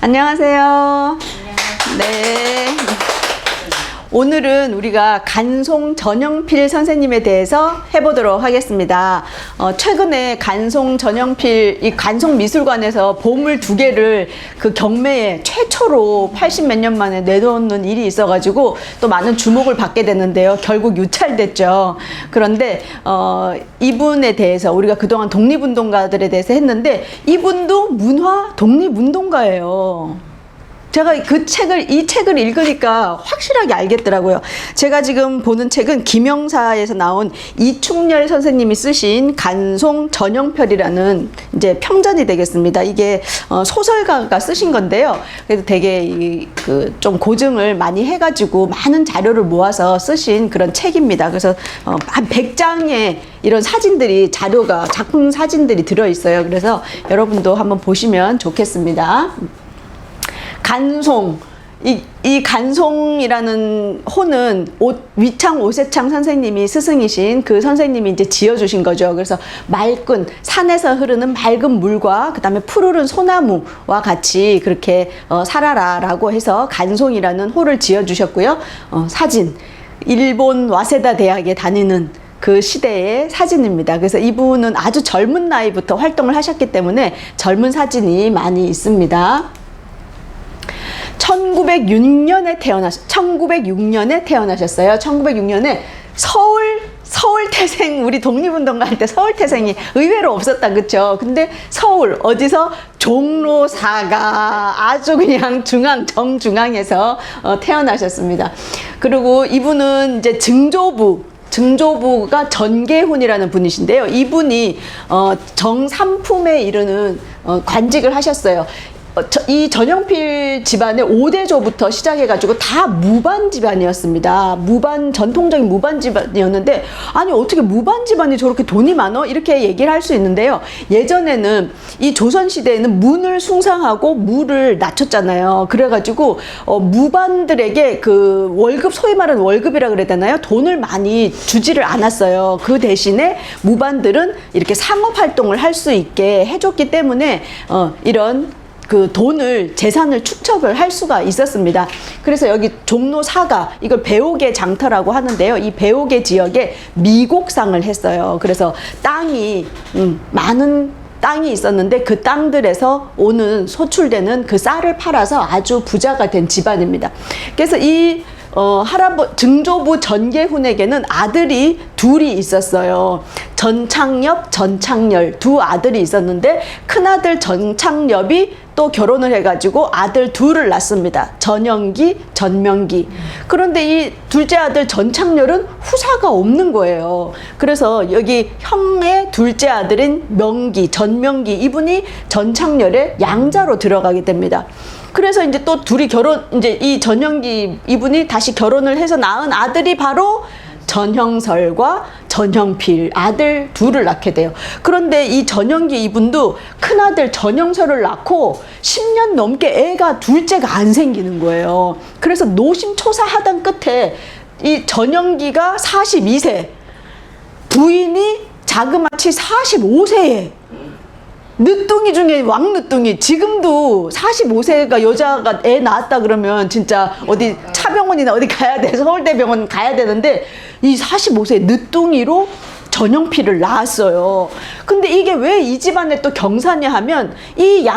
안녕하세요. 네. 오늘은 우리가 간송 전영필 선생님에 대해서 해보도록 하겠습니다. 최근에 간송 전영필 이 간송미술관에서 보물 2개를 그 경매에 최초로 80 몇 년 만에 내놓는 일이 있어가지고 또 많은 주목을 받게 됐는데요. 결국 유찰됐죠. 그런데 이분에 대해서 우리가 그동안 독립운동가들에 대해서 했는데 이분도 문화 독립운동가예요. 제가 이 책을 읽으니까 확실하게 알겠더라고요. 제가 지금 보는 책은 김영사에서 나온 이충렬 선생님이 쓰신 간송 전영필이라는 이제 평전이 되겠습니다. 이게 소설가가 쓰신 건데요. 그래도 되게 좀 고증을 많이 해가지고 많은 자료를 모아서 쓰신 그런 책입니다. 그래서 한 100장의 이런 사진들이 작품 사진들이 들어있어요. 그래서 여러분도 한번 보시면 좋겠습니다. 간송, 이 간송이라는 호는 위창 오세창 선생님이 스승이신 그 선생님이 이제 지어주신 거죠. 그래서 맑은 산에서 흐르는 맑은 물과 그 다음에 푸르른 소나무와 같이 그렇게 살아라라고 해서 간송이라는 호를 지어주셨고요. 사진, 일본 와세다 대학에 다니는 그 시대의 사진입니다. 그래서 이분은 아주 젊은 나이부터 활동을 하셨기 때문에 젊은 사진이 많이 있습니다. 1906년에 태어나셨어요. 1906년에 서울태생, 우리 독립운동가 할 때 서울태생이 의외로 없었다, 그쵸? 근데 서울, 어디서? 종로사가 아주 그냥 정중앙에서 태어나셨습니다. 그리고 이분은 이제 증조부가 전계훈이라는 분이신데요. 이분이 정삼품에 이르는 관직을 하셨어요. 이 전영필 집안의 5대조부터 시작해가지고 다 무반 집안이었습니다. 전통적인 무반 집안이었는데, 아니, 어떻게 무반 집안이 저렇게 돈이 많어? 이렇게 얘기를 할 수 있는데요. 예전에는 이 조선시대에는 문을 숭상하고 무를 낮췄잖아요. 그래가지고, 무반들에게 그 월급, 소위 말하는 월급이라 그래야 되나요? 돈을 많이 주지를 않았어요. 그 대신에 무반들은 이렇게 상업활동을 할 수 있게 해줬기 때문에, 이런 그 재산을 축적을 할 수가 있었습니다. 그래서 여기 종로사가, 이걸 배옥의 장터라고 하는데요. 이 배옥의 지역에 미곡상을 했어요. 그래서 많은 땅이 있었는데 그 땅들에서 소출되는 그 쌀을 팔아서 아주 부자가 된 집안입니다. 그래서 이 증조부 전계훈에게는 아들이 둘이 있었어요. 전창엽, 전창열 두 아들이 있었는데 큰아들 전창엽이 또 결혼을 해가지고 아들 둘을 낳습니다. 전영기, 전명기. 그런데 이 둘째 아들 전창열은 후사가 없는 거예요. 그래서 여기 형의 둘째 아들인 전명기, 이분이 전창열의 양자로 들어가게 됩니다. 그래서 이제 또 둘이 이제 이 전영기 이분이 다시 결혼을 해서 낳은 아들이 바로 전형설과 전형필, 아들 둘을 낳게 돼요. 그런데 이 전영기 이분도 큰아들 전형설을 낳고 10년 넘게 둘째가 안 생기는 거예요. 그래서 노심초사하던 끝에 이 전영기가 42세, 부인이 자그마치 45세에 늦둥이 중에 왕늦둥이, 지금도 45세가 여자가 애 낳았다 그러면 진짜 어디 차병원이나 어디 가야 돼, 서울대병원 가야 되는데 이 45세 늦둥이로 전영필을 낳았어요. 근데 이게 왜 이 집안에 또 경사냐 하면 이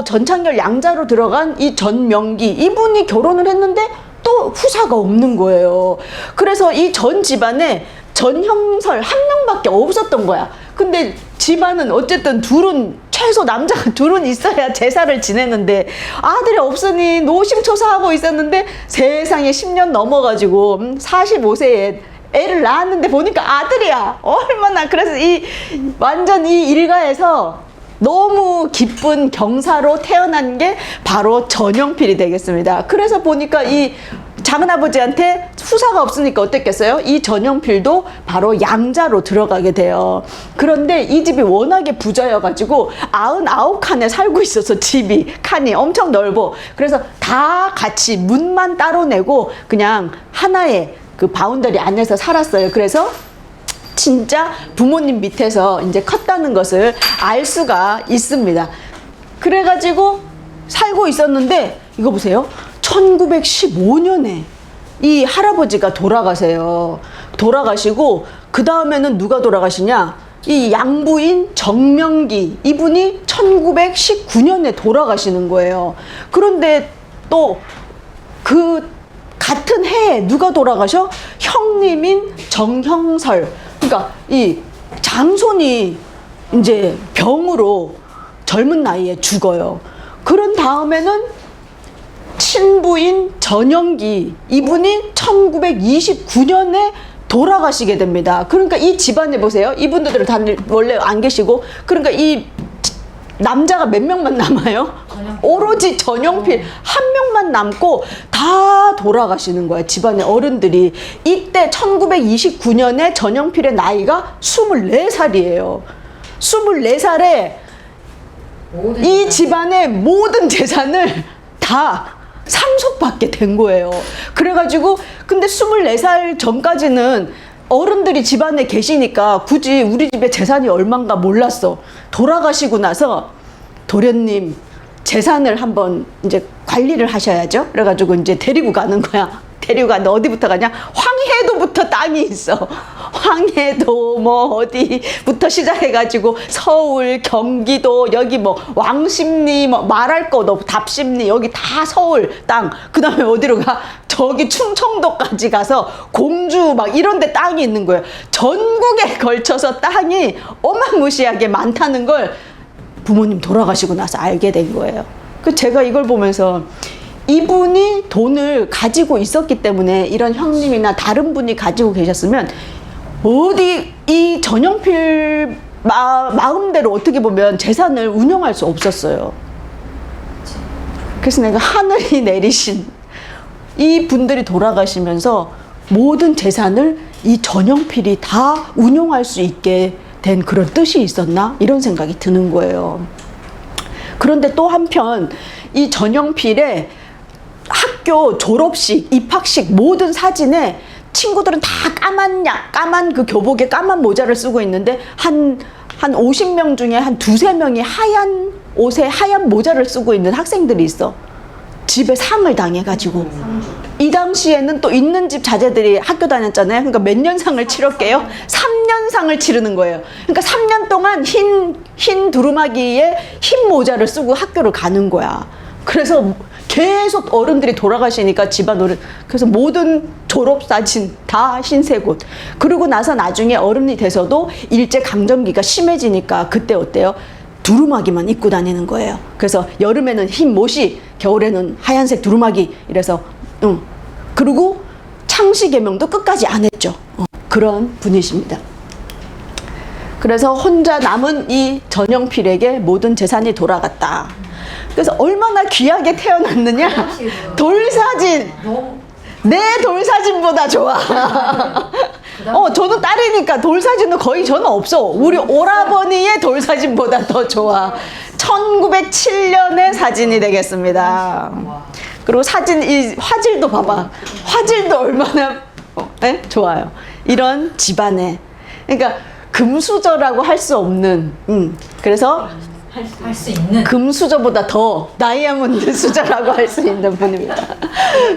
전창열 양자로 들어간 이 전명기, 이분이 결혼을 했는데 또 후사가 없는 거예요. 그래서 이 전 집안에 전형설 한 명밖에 없었던 거야. 근데 집안은 어쨌든 최소 남자가 둘은 있어야 제사를 지내는데 아들이 없으니 노심초사하고 있었는데 세상에 10년 넘어가지고 45세에 애를 낳았는데 보니까 아들이야. 얼마나. 그래서 완전 이 일가에서 너무 기쁜 경사로 태어난 게 바로 전영필이 되겠습니다. 그래서 보니까 이 작은아버지한테 후사가 없으니까 어땠겠어요? 이 전영필도 바로 양자로 들어가게 돼요. 그런데 이 집이 워낙에 부자여가지고 99칸에 살고 있어서 칸이 엄청 넓어. 그래서 다 같이 문만 따로 내고 그냥 하나의 그 바운더리 안에서 살았어요. 그래서 진짜 부모님 밑에서 이제 컸다는 것을 알 수가 있습니다. 그래가지고 살고 있었는데 이거 보세요. 1915년에 이 할아버지가 돌아가세요. 돌아가시고 그 다음에는 누가 돌아가시냐? 이 양부인 정명기 이분이 1919년에 돌아가시는 거예요. 그런데 또 그 같은 해에 누가 돌아가셔? 형님인 정형설. 그러니까 이 장손이 이제 병으로 젊은 나이에 죽어요. 그런 다음에는 친부인 전영기 이분이 1929년에 돌아가시게 됩니다. 그러니까 이 집안에 보세요. 이분들은 다 원래 안 계시고, 그러니까 이 남자가 몇 명만 남아요? 오로지 전영필 한 명만 남고 다 돌아가시는 거예요. 집안의 어른들이. 이때 1929년에 전영필의 나이가 24살이에요. 24살에 이 집안의 모든 재산을 다 상속받게 된 거예요. 그래가지고 근데 24살 전까지는 어른들이 집안에 계시니까 굳이 우리 집에 재산이 얼만가 몰랐어. 돌아가시고 나서 도련님 재산을 한번 이제 관리를 하셔야죠. 그래가지고 이제 데리고 가는 거야. 데리고 가는데 어디부터 가냐? 황해도부터 땅이 있어. 황해도 뭐 어디부터 시작해가지고 서울, 경기도, 여기 뭐 왕십리 뭐 말할 것 없고 답십리 여기 다 서울 땅. 그 다음에 어디로 가? 저기 충청도까지 가서 공주 막 이런 데 땅이 있는 거예요. 전국에 걸쳐서 땅이 어마무시하게 많다는 걸 부모님 돌아가시고 나서 알게 된 거예요. 그 제가 이걸 보면서 이분이 돈을 가지고 있었기 때문에 이런 형님이나 다른 분이 가지고 계셨으면 어디 이 전영필 마음대로 어떻게 보면 재산을 운영할 수 없었어요. 그래서 내가 하늘이 내리신 이 분들이 돌아가시면서 모든 재산을 이 전영필이 다 운용할 수 있게 된 그런 뜻이 있었나? 이런 생각이 드는 거예요. 그런데 또 한편 이 전영필의 학교 졸업식, 입학식 모든 사진에 친구들은 다 까만 그 교복에 까만 모자를 쓰고 있는데 한 50명 중에 한 두세 명이 하얀 옷에 하얀 모자를 쓰고 있는 학생들이 있어. 집에 상을 당해가지고. 이 당시에는 또 있는 집 자제들이 학교 다녔잖아요. 그러니까 몇 년 상을 치렀게요? 3년 상을 치르는 거예요. 그러니까 3년 동안 흰 두루마기에 흰 모자를 쓰고 학교를 가는 거야. 그래서 계속 어른들이 돌아가시니까 집안 어른, 그래서 모든 졸업사진 다 흰색 옷. 그러고 나서 나중에 어른이 돼서도 일제강점기가 심해지니까 그때 어때요? 두루마기만 입고 다니는 거예요. 그래서 여름에는 흰 모시, 겨울에는 하얀색 두루마기. 이래서 그리고 창씨개명도 끝까지 안 했죠. 그런 분이십니다. 그래서 혼자 남은 이 전영필에게 모든 재산이 돌아갔다. 그래서 얼마나 귀하게 태어났느냐? 돌사진! 내 돌사진보다 좋아. 저는 딸이니까 돌사진은 거의 저는 없어. 우리 오라버니의 돌사진보다 더 좋아. 1907년의 사진이 되겠습니다. 그리고 사진, 이 화질도 봐봐. 화질도 얼마나 좋아요. 이런 집안에. 그러니까 금수저라고 할 수 없는, 그래서 할 수 있는 금수저보다 더 다이아몬드 수저라고 할 수 있는 분입니다.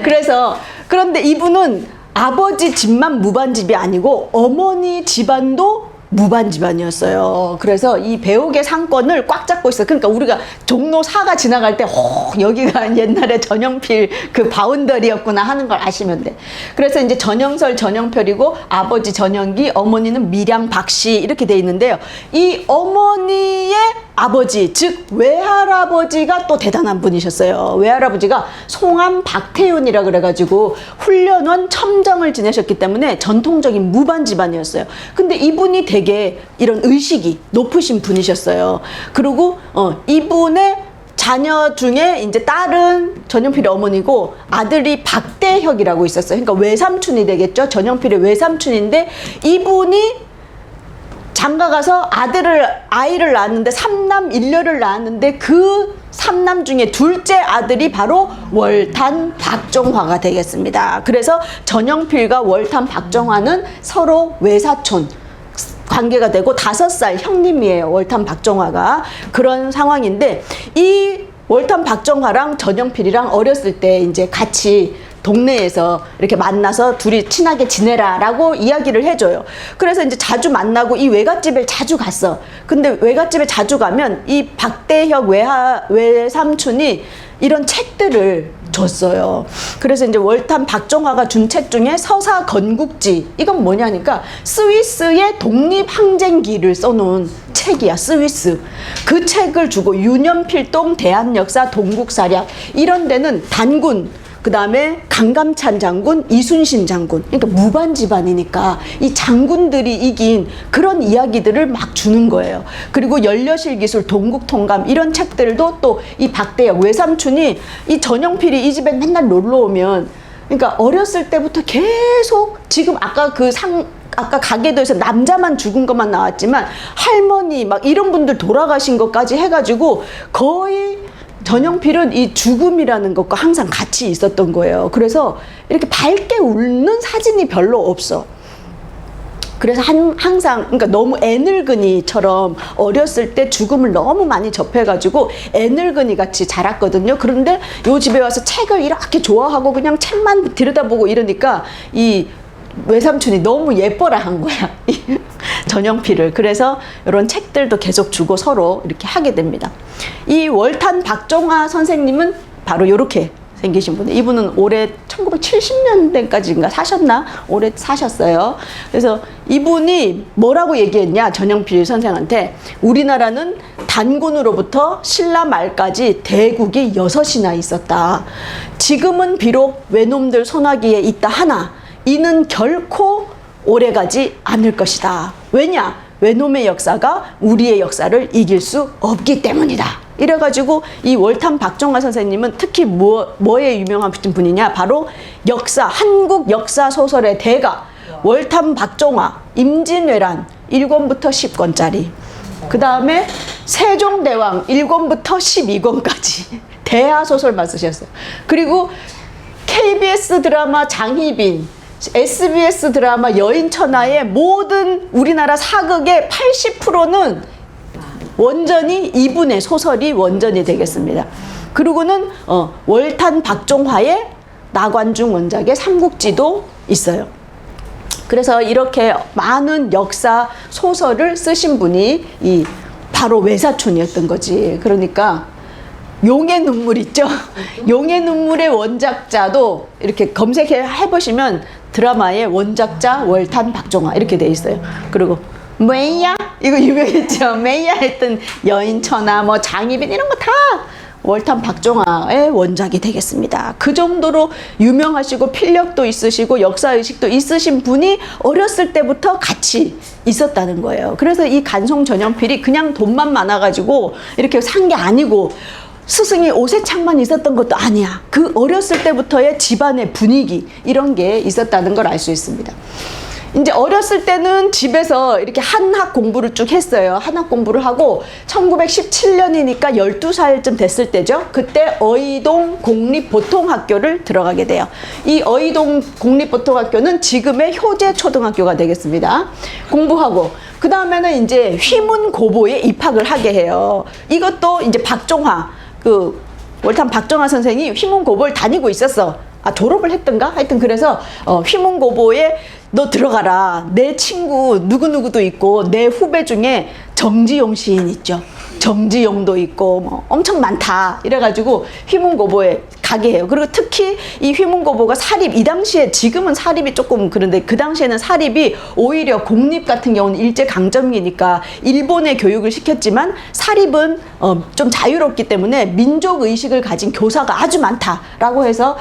그래서 그런데 이분은 아버지 집만 무반집이 아니고 어머니 집안도 무반 집안이었어요. 그래서 이 배옥의 상권을 꽉 잡고 있어요. 그러니까 우리가 종로 4가 지나갈 때 여기가 옛날에 전영필 그 바운더리였구나 하는 걸 아시면 돼. 그래서 이제 전영설, 전영필이고 아버지 전영기, 어머니는 밀양 박씨 이렇게 돼 있는데요. 이 어머니의 아버지, 즉 외할아버지가 또 대단한 분이셨어요. 외할아버지가 송암 박태윤이라 그래가지고 훈련원 첨정을 지내셨기 때문에 전통적인 무반 집안이었어요. 근데 이분이 되게 이런 의식이 높으신 분이셨어요. 그리고 이분의 자녀 중에 이제 딸은 전영필의 어머니고 아들이 박대혁이라고 있었어요. 그러니까 외삼촌이 되겠죠. 전영필의 외삼촌인데 이분이 장가가서 아이를 낳았는데 3남 1녀를 낳았는데 그 3남 중에 둘째 아들이 바로 월탄 박정화가 되겠습니다. 그래서 전영필과 월탄 박정화는 서로 외사촌 관계가 되고 5살 형님이에요. 월탄 박정화가. 그런 상황인데 이 월탄 박정화랑 전영필이랑 어렸을 때 이제 같이 동네에서 이렇게 만나서 둘이 친하게 지내라라고 이야기를 해줘요. 그래서 이제 자주 만나고 이 외갓집에 자주 갔어. 근데 외갓집에 자주 가면 이 박대혁 외삼촌이 이런 책들을 줬어요. 그래서 이제 월탄 박정화가 준 책 중에 서사 건국지, 이건 뭐냐니까 스위스의 독립항쟁기를 써놓은 책이야. 스위스. 그 책을 주고 윤연필동 대한역사 동국사략 이런 데는 단군, 그 다음에 강감찬 장군, 이순신 장군, 그러니까 무반 집안이니까 이 장군들이 이긴 그런 이야기들을 막 주는 거예요. 그리고 연려실기술, 동국통감 이런 책들도 또 이 박대혁 외삼촌이 이 전영필이 이 집에 맨날 놀러 오면, 그러니까 어렸을 때부터 계속 지금 아까 아까 가게도에서 남자만 죽은 것만 나왔지만 할머니 막 이런 분들 돌아가신 것까지 해가지고 거의 전영필은 이 죽음이라는 것과 항상 같이 있었던 거예요. 그래서 이렇게 밝게 웃는 사진이 별로 없어. 그래서 항상 그러니까 너무 애늙은이처럼 어렸을 때 죽음을 너무 많이 접해가지고 애늙은이 같이 자랐거든요. 그런데 요 집에 와서 책을 이렇게 좋아하고 그냥 책만 들여다보고 이러니까 이 외삼촌이 너무 예뻐라 한 거야. 전영필을. 그래서 이런 책들도 계속 주고 서로 이렇게 하게 됩니다. 이 월탄 박정화 선생님은 바로 이렇게 생기신 분이에요. 이분은 올해 1970년대까지인가 사셨나? 오래 사셨어요. 그래서 이분이 뭐라고 얘기했냐? 전영필 선생한테 우리나라는 단군으로부터 신라 말까지 대국이 6이나 있었다. 지금은 비록 외놈들 손아귀에 있다 하나 이는 결코 오래가지 않을 것이다. 왜냐? 외놈의 역사가 우리의 역사를 이길 수 없기 때문이다. 이래가지고 이 월탄 박정화 선생님은 특히 뭐에 유명하신 분이냐? 바로 역사, 한국 역사 소설의 대가 월탄 박정화, 임진왜란 1권부터 10권짜리, 그 다음에 세종대왕 1권부터 12권까지 대하소설만 쓰셨어요. 그리고 KBS 드라마 장희빈, SBS 드라마 여인천하의 모든 우리나라 사극의 80%는 원전이 이분의 소설이 원전이 되겠습니다. 그리고는 월탄 박정화의 나관중 원작의 삼국지도 있어요. 그래서 이렇게 많은 역사 소설을 쓰신 분이 이 바로 외사촌이었던 거지. 그러니까 용의 눈물 있죠? 용의 눈물의 원작자도 이렇게 검색해 보시면 드라마의 원작자 월탄 박정화 이렇게 돼 있어요. 그리고 메이야 이거 유명했죠. 메이야 했던 여인천하 뭐 장희빈 이런 거 다 월탄 박정화의 원작이 되겠습니다. 그 정도로 유명하시고 필력도 있으시고 역사의식도 있으신 분이 어렸을 때부터 같이 있었다는 거예요. 그래서 이 간송 전영필이 그냥 돈만 많아가지고 이렇게 산 게 아니고 스승이 오세창만 있었던 것도 아니야. 그 어렸을 때부터의 집안의 분위기 이런 게 있었다는 걸 알 수 있습니다. 이제 어렸을 때는 집에서 이렇게 한학 공부를 쭉 했어요. 한학 공부를 하고 1917년이니까 12살쯤 됐을 때죠. 그때 어이동 공립보통학교를 들어가게 돼요. 이 어이동 공립보통학교는 지금의 효재초등학교가 되겠습니다. 공부하고 그 다음에는 이제 휘문고보에 입학을 하게 해요. 이것도 이제 박정화 그 월탄 박정화 선생이 휘문고보를 다니고 있었어. 졸업을 했던가? 하여튼 그래서 휘문고보에 너 들어가라. 내 친구 누구누구도 있고 내 후배 중에 정지용 시인 있죠. 정지용도 있고 뭐 엄청 많다. 이래가지고 휘문고보에 가게 해요. 그리고 특히 이 휘문고보가 사립, 이 당시에 지금은 사립이 조금 그런데 그 당시에는 사립이 오히려 공립 같은 경우는 일제강점기니까 일본의 교육을 시켰지만 사립은 좀 자유롭기 때문에 민족의식을 가진 교사가 아주 많다라고 해서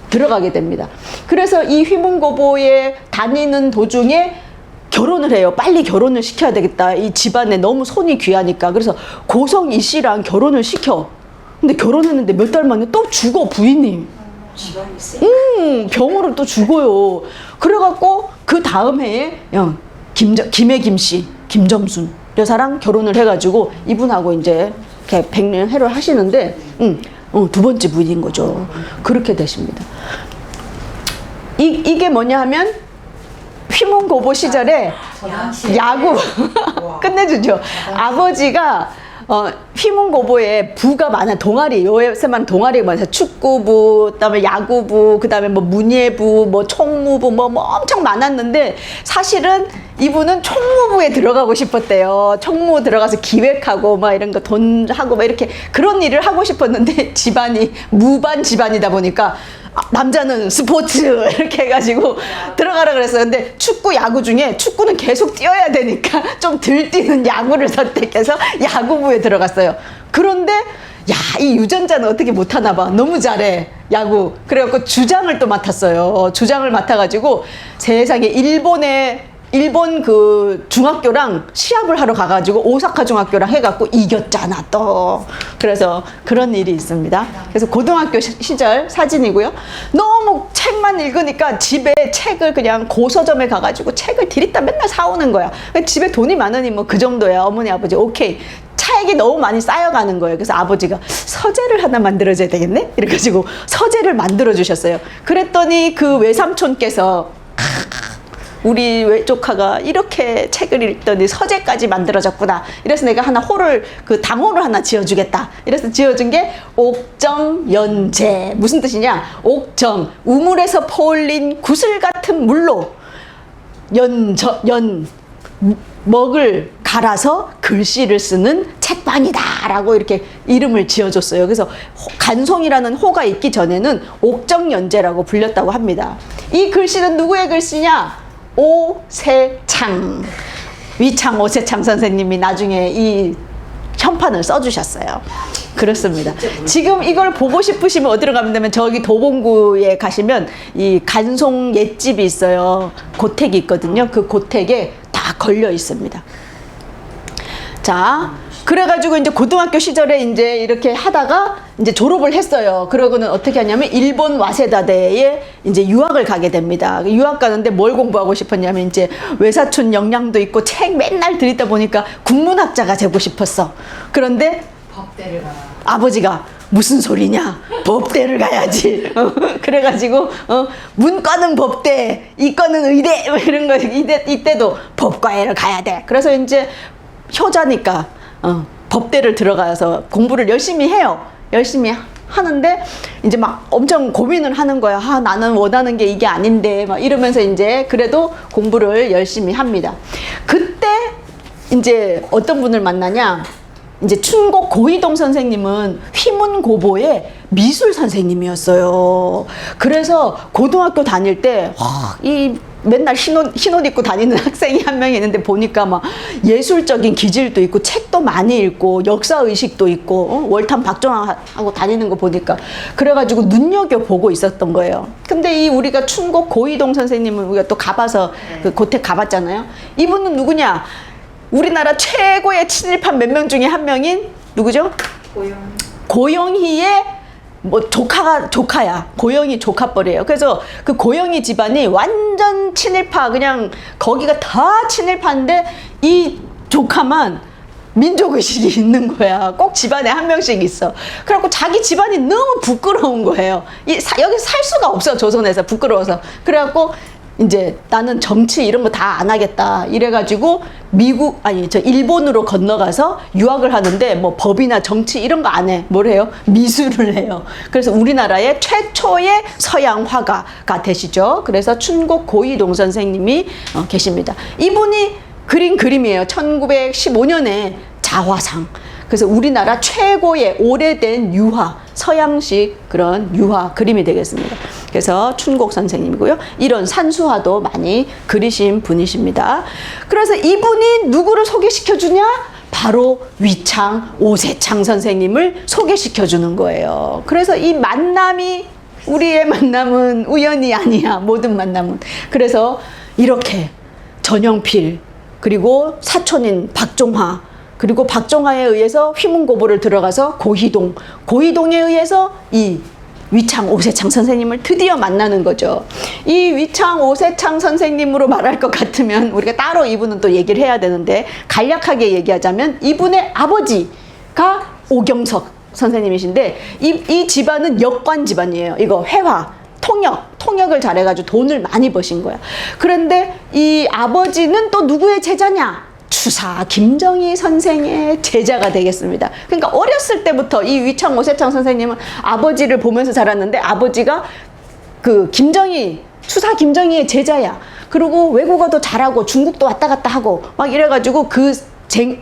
들어가게 됩니다. 그래서 이 휘문고보에 다니는 도중에 결혼을 해요. 빨리 결혼을 시켜야 되겠다. 이 집안에 너무 손이 귀하니까. 그래서 고성 이 씨랑 결혼을 시켜. 근데 결혼했는데 몇 달 만에 또 죽어, 부인이. 병으로 또 죽어요. 그래갖고 그 다음 해에 김혜김 씨, 김점순 여사랑 결혼을 해가지고 이분하고 이제 이렇게 백년해를 하시는데, 두 번째 부인인 거죠. 그렇게 되십니다. 이게 뭐냐 하면 휘문고보 시절에 야구 끝내주죠. 아버지가 휘문고보에 부가 많아. 동아리, 요새만 동아리가 많아요. 축구부, 그다음에 야구부, 그다음에 뭐 문예부, 뭐 총무부, 뭐 엄청 많았는데 사실은 이분은 총무부에 들어가고 싶었대요. 총무 들어가서 기획하고 막 이런 거 돈 하고 막 이렇게 그런 일을 하고 싶었는데 집안이 무반 집안이다 보니까 남자는 스포츠 이렇게 해가지고 들어가라 그랬어요. 근데 축구, 야구 중에 축구는 계속 뛰어야 되니까 좀 덜 뛰는 야구를 선택해서 야구부에 들어갔어요. 그런데 야, 이 유전자는 어떻게 못하나 봐. 너무 잘해, 야구. 그래갖고 주장을 또 맡았어요. 주장을 맡아가지고 세상에 일본 그 중학교랑 시합을 하러 가가지고 오사카 중학교랑 해갖고 이겼잖아 또. 그래서 그런 일이 있습니다. 그래서 고등학교 시절 사진이고요. 너무 책만 읽으니까 집에 책을 그냥 고서점에 가가지고 책을 디리다 맨날 사오는 거야. 집에 돈이 많으니 뭐 그 정도야. 어머니 아버지 오케이. 책이 너무 많이 쌓여가는 거예요. 그래서 아버지가 서재를 하나 만들어줘야 되겠네? 이래가지고 서재를 만들어 주셨어요. 그랬더니 그 외삼촌께서 우리 외조카가 이렇게 책을 읽더니 서재까지 만들어졌구나. 이래서 내가 하나 그 당호를 하나 지어주겠다. 이래서 지어준 게 옥정연재. 무슨 뜻이냐? 옥정, 우물에서 퍼올린 구슬 같은 물로 먹을 갈아서 글씨를 쓰는 책방이다 라고 이렇게 이름을 지어줬어요. 그래서 간송이라는 호가 있기 전에는 옥정연재라고 불렸다고 합니다. 이 글씨는 누구의 글씨냐? 오세창, 위창 오세창 선생님이 나중에 이 현판을 써주셨어요. 그렇습니다. 지금 이걸 보고 싶으시면 어디로 가면 되면 저기 도봉구에 가시면 이 간송 옛집이 있어요. 고택이 있거든요. 그 고택에 다 걸려 있습니다. 자, 그래가지고 이제 고등학교 시절에 이제 이렇게 하다가 이제 졸업을 했어요. 그러고는 어떻게 하냐면 일본 와세다대에 이제 유학을 가게 됩니다. 유학 가는데 뭘 공부하고 싶었냐면 이제 외사촌 역량도 있고 책 맨날 들이다 보니까 국문학자가 되고 싶었어. 그런데 법대를 가라. 아버지가 무슨 소리냐? 법대를 가야지. 그래가지고 문과는 법대, 이과는 의대 이런 거 이때도 법과에를 가야 돼. 그래서 이제 효자니까 법대를 들어가서 공부를 열심히 해요. 열심히 하는데 이제 막 엄청 고민을 하는 거야. 아, 나는 원하는 게 이게 아닌데 막 이러면서 이제 그래도 공부를 열심히 합니다. 그때 이제 어떤 분을 만나냐? 이제 춘곡 고이동 선생님은 휘문고보의 미술 선생님이었어요. 그래서 고등학교 다닐 때 이 맨날 흰옷 입고 다니는 학생이 한 명 있는데 보니까 막 예술적인 기질도 있고 책도 많이 읽고 역사의식도 있고 월탐 박정하고 다니는 거 보니까 그래가지고 눈여겨보고 있었던 거예요. 근데 이 우리가 춘곡 고이동 선생님은 우리가 또 가봐서 그 고택 가봤잖아요. 이분은 누구냐? 우리나라 최고의 친일파 몇 명 중에 한 명인 누구죠? 고영희의 뭐 조카야. 고영희 조카뻘이에요. 그래서 그 고영희 집안이 완전 친일파, 그냥 거기가 다 친일파인데 이 조카만 민족의식이 있는 거야. 꼭 집안에 한 명씩 있어. 그래갖고 자기 집안이 너무 부끄러운 거예요. 여기 살 수가 없어, 조선에서. 부끄러워서. 그래갖고 이제 나는 정치 이런 거 다 안 하겠다 이래가지고 일본으로 건너가서 유학을 하는데 뭐 법이나 정치 이런 거 안 해. 뭘 해요? 미술을 해요. 그래서 우리나라의 최초의 서양 화가가 되시죠. 그래서 춘곡 고이동 선생님이 계십니다. 이분이 그린 그림이에요. 1915년에 자화상. 그래서 우리나라 최고의 오래된 유화, 서양식 그런 유화 그림이 되겠습니다. 그래서 춘곡 선생님이고요. 이런 산수화도 많이 그리신 분이십니다. 그래서 이분이 누구를 소개시켜 주냐? 바로 위창 오세창 선생님을 소개시켜 주는 거예요. 그래서 이 만남이, 우리의 만남은 우연이 아니야. 모든 만남은. 그래서 이렇게 전영필, 그리고 사촌인 박종화, 그리고 박종화에 의해서 휘문고보를 들어가서 고희동에 의해서 이 위창 오세창 선생님을 드디어 만나는 거죠. 이 위창 오세창 선생님으로 말할 것 같으면 우리가 따로 이분은 또 얘기를 해야 되는데, 간략하게 얘기하자면 이분의 아버지가 오경석 선생님이신데 이 집안은 역관 집안이에요. 이거 회화, 통역을 잘해가지고 돈을 많이 버신 거야. 그런데 이 아버지는 또 누구의 제자냐? 추사 김정희 선생의 제자가 되겠습니다. 그러니까 어렸을 때부터 이 위창 오세창 선생님은 아버지를 보면서 자랐는데 아버지가 그 추사 김정희의 제자야. 그리고 외국어도 잘하고 중국도 왔다 갔다 하고 막 이래가지고 그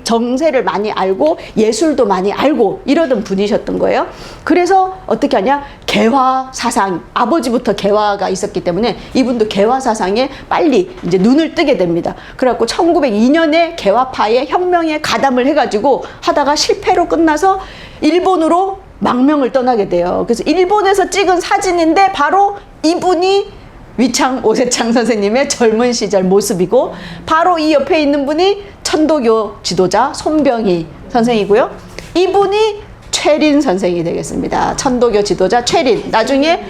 정세를 많이 알고 예술도 많이 알고 이러던 분이셨던 거예요. 그래서 어떻게 하냐? 개화 사상, 아버지부터 개화가 있었기 때문에 이분도 개화 사상에 빨리 이제 눈을 뜨게 됩니다. 그래갖고 1902년에 개화파의 혁명에 가담을 해가지고 하다가 실패로 끝나서 일본으로 망명을 떠나게 돼요. 그래서 일본에서 찍은 사진인데 바로 이분이 위창 오세창 선생님의 젊은 시절 모습이고, 바로 이 옆에 있는 분이 천도교 지도자 손병희 선생이고요. 이분이 최린 선생이 되겠습니다. 천도교 지도자 최린. 나중에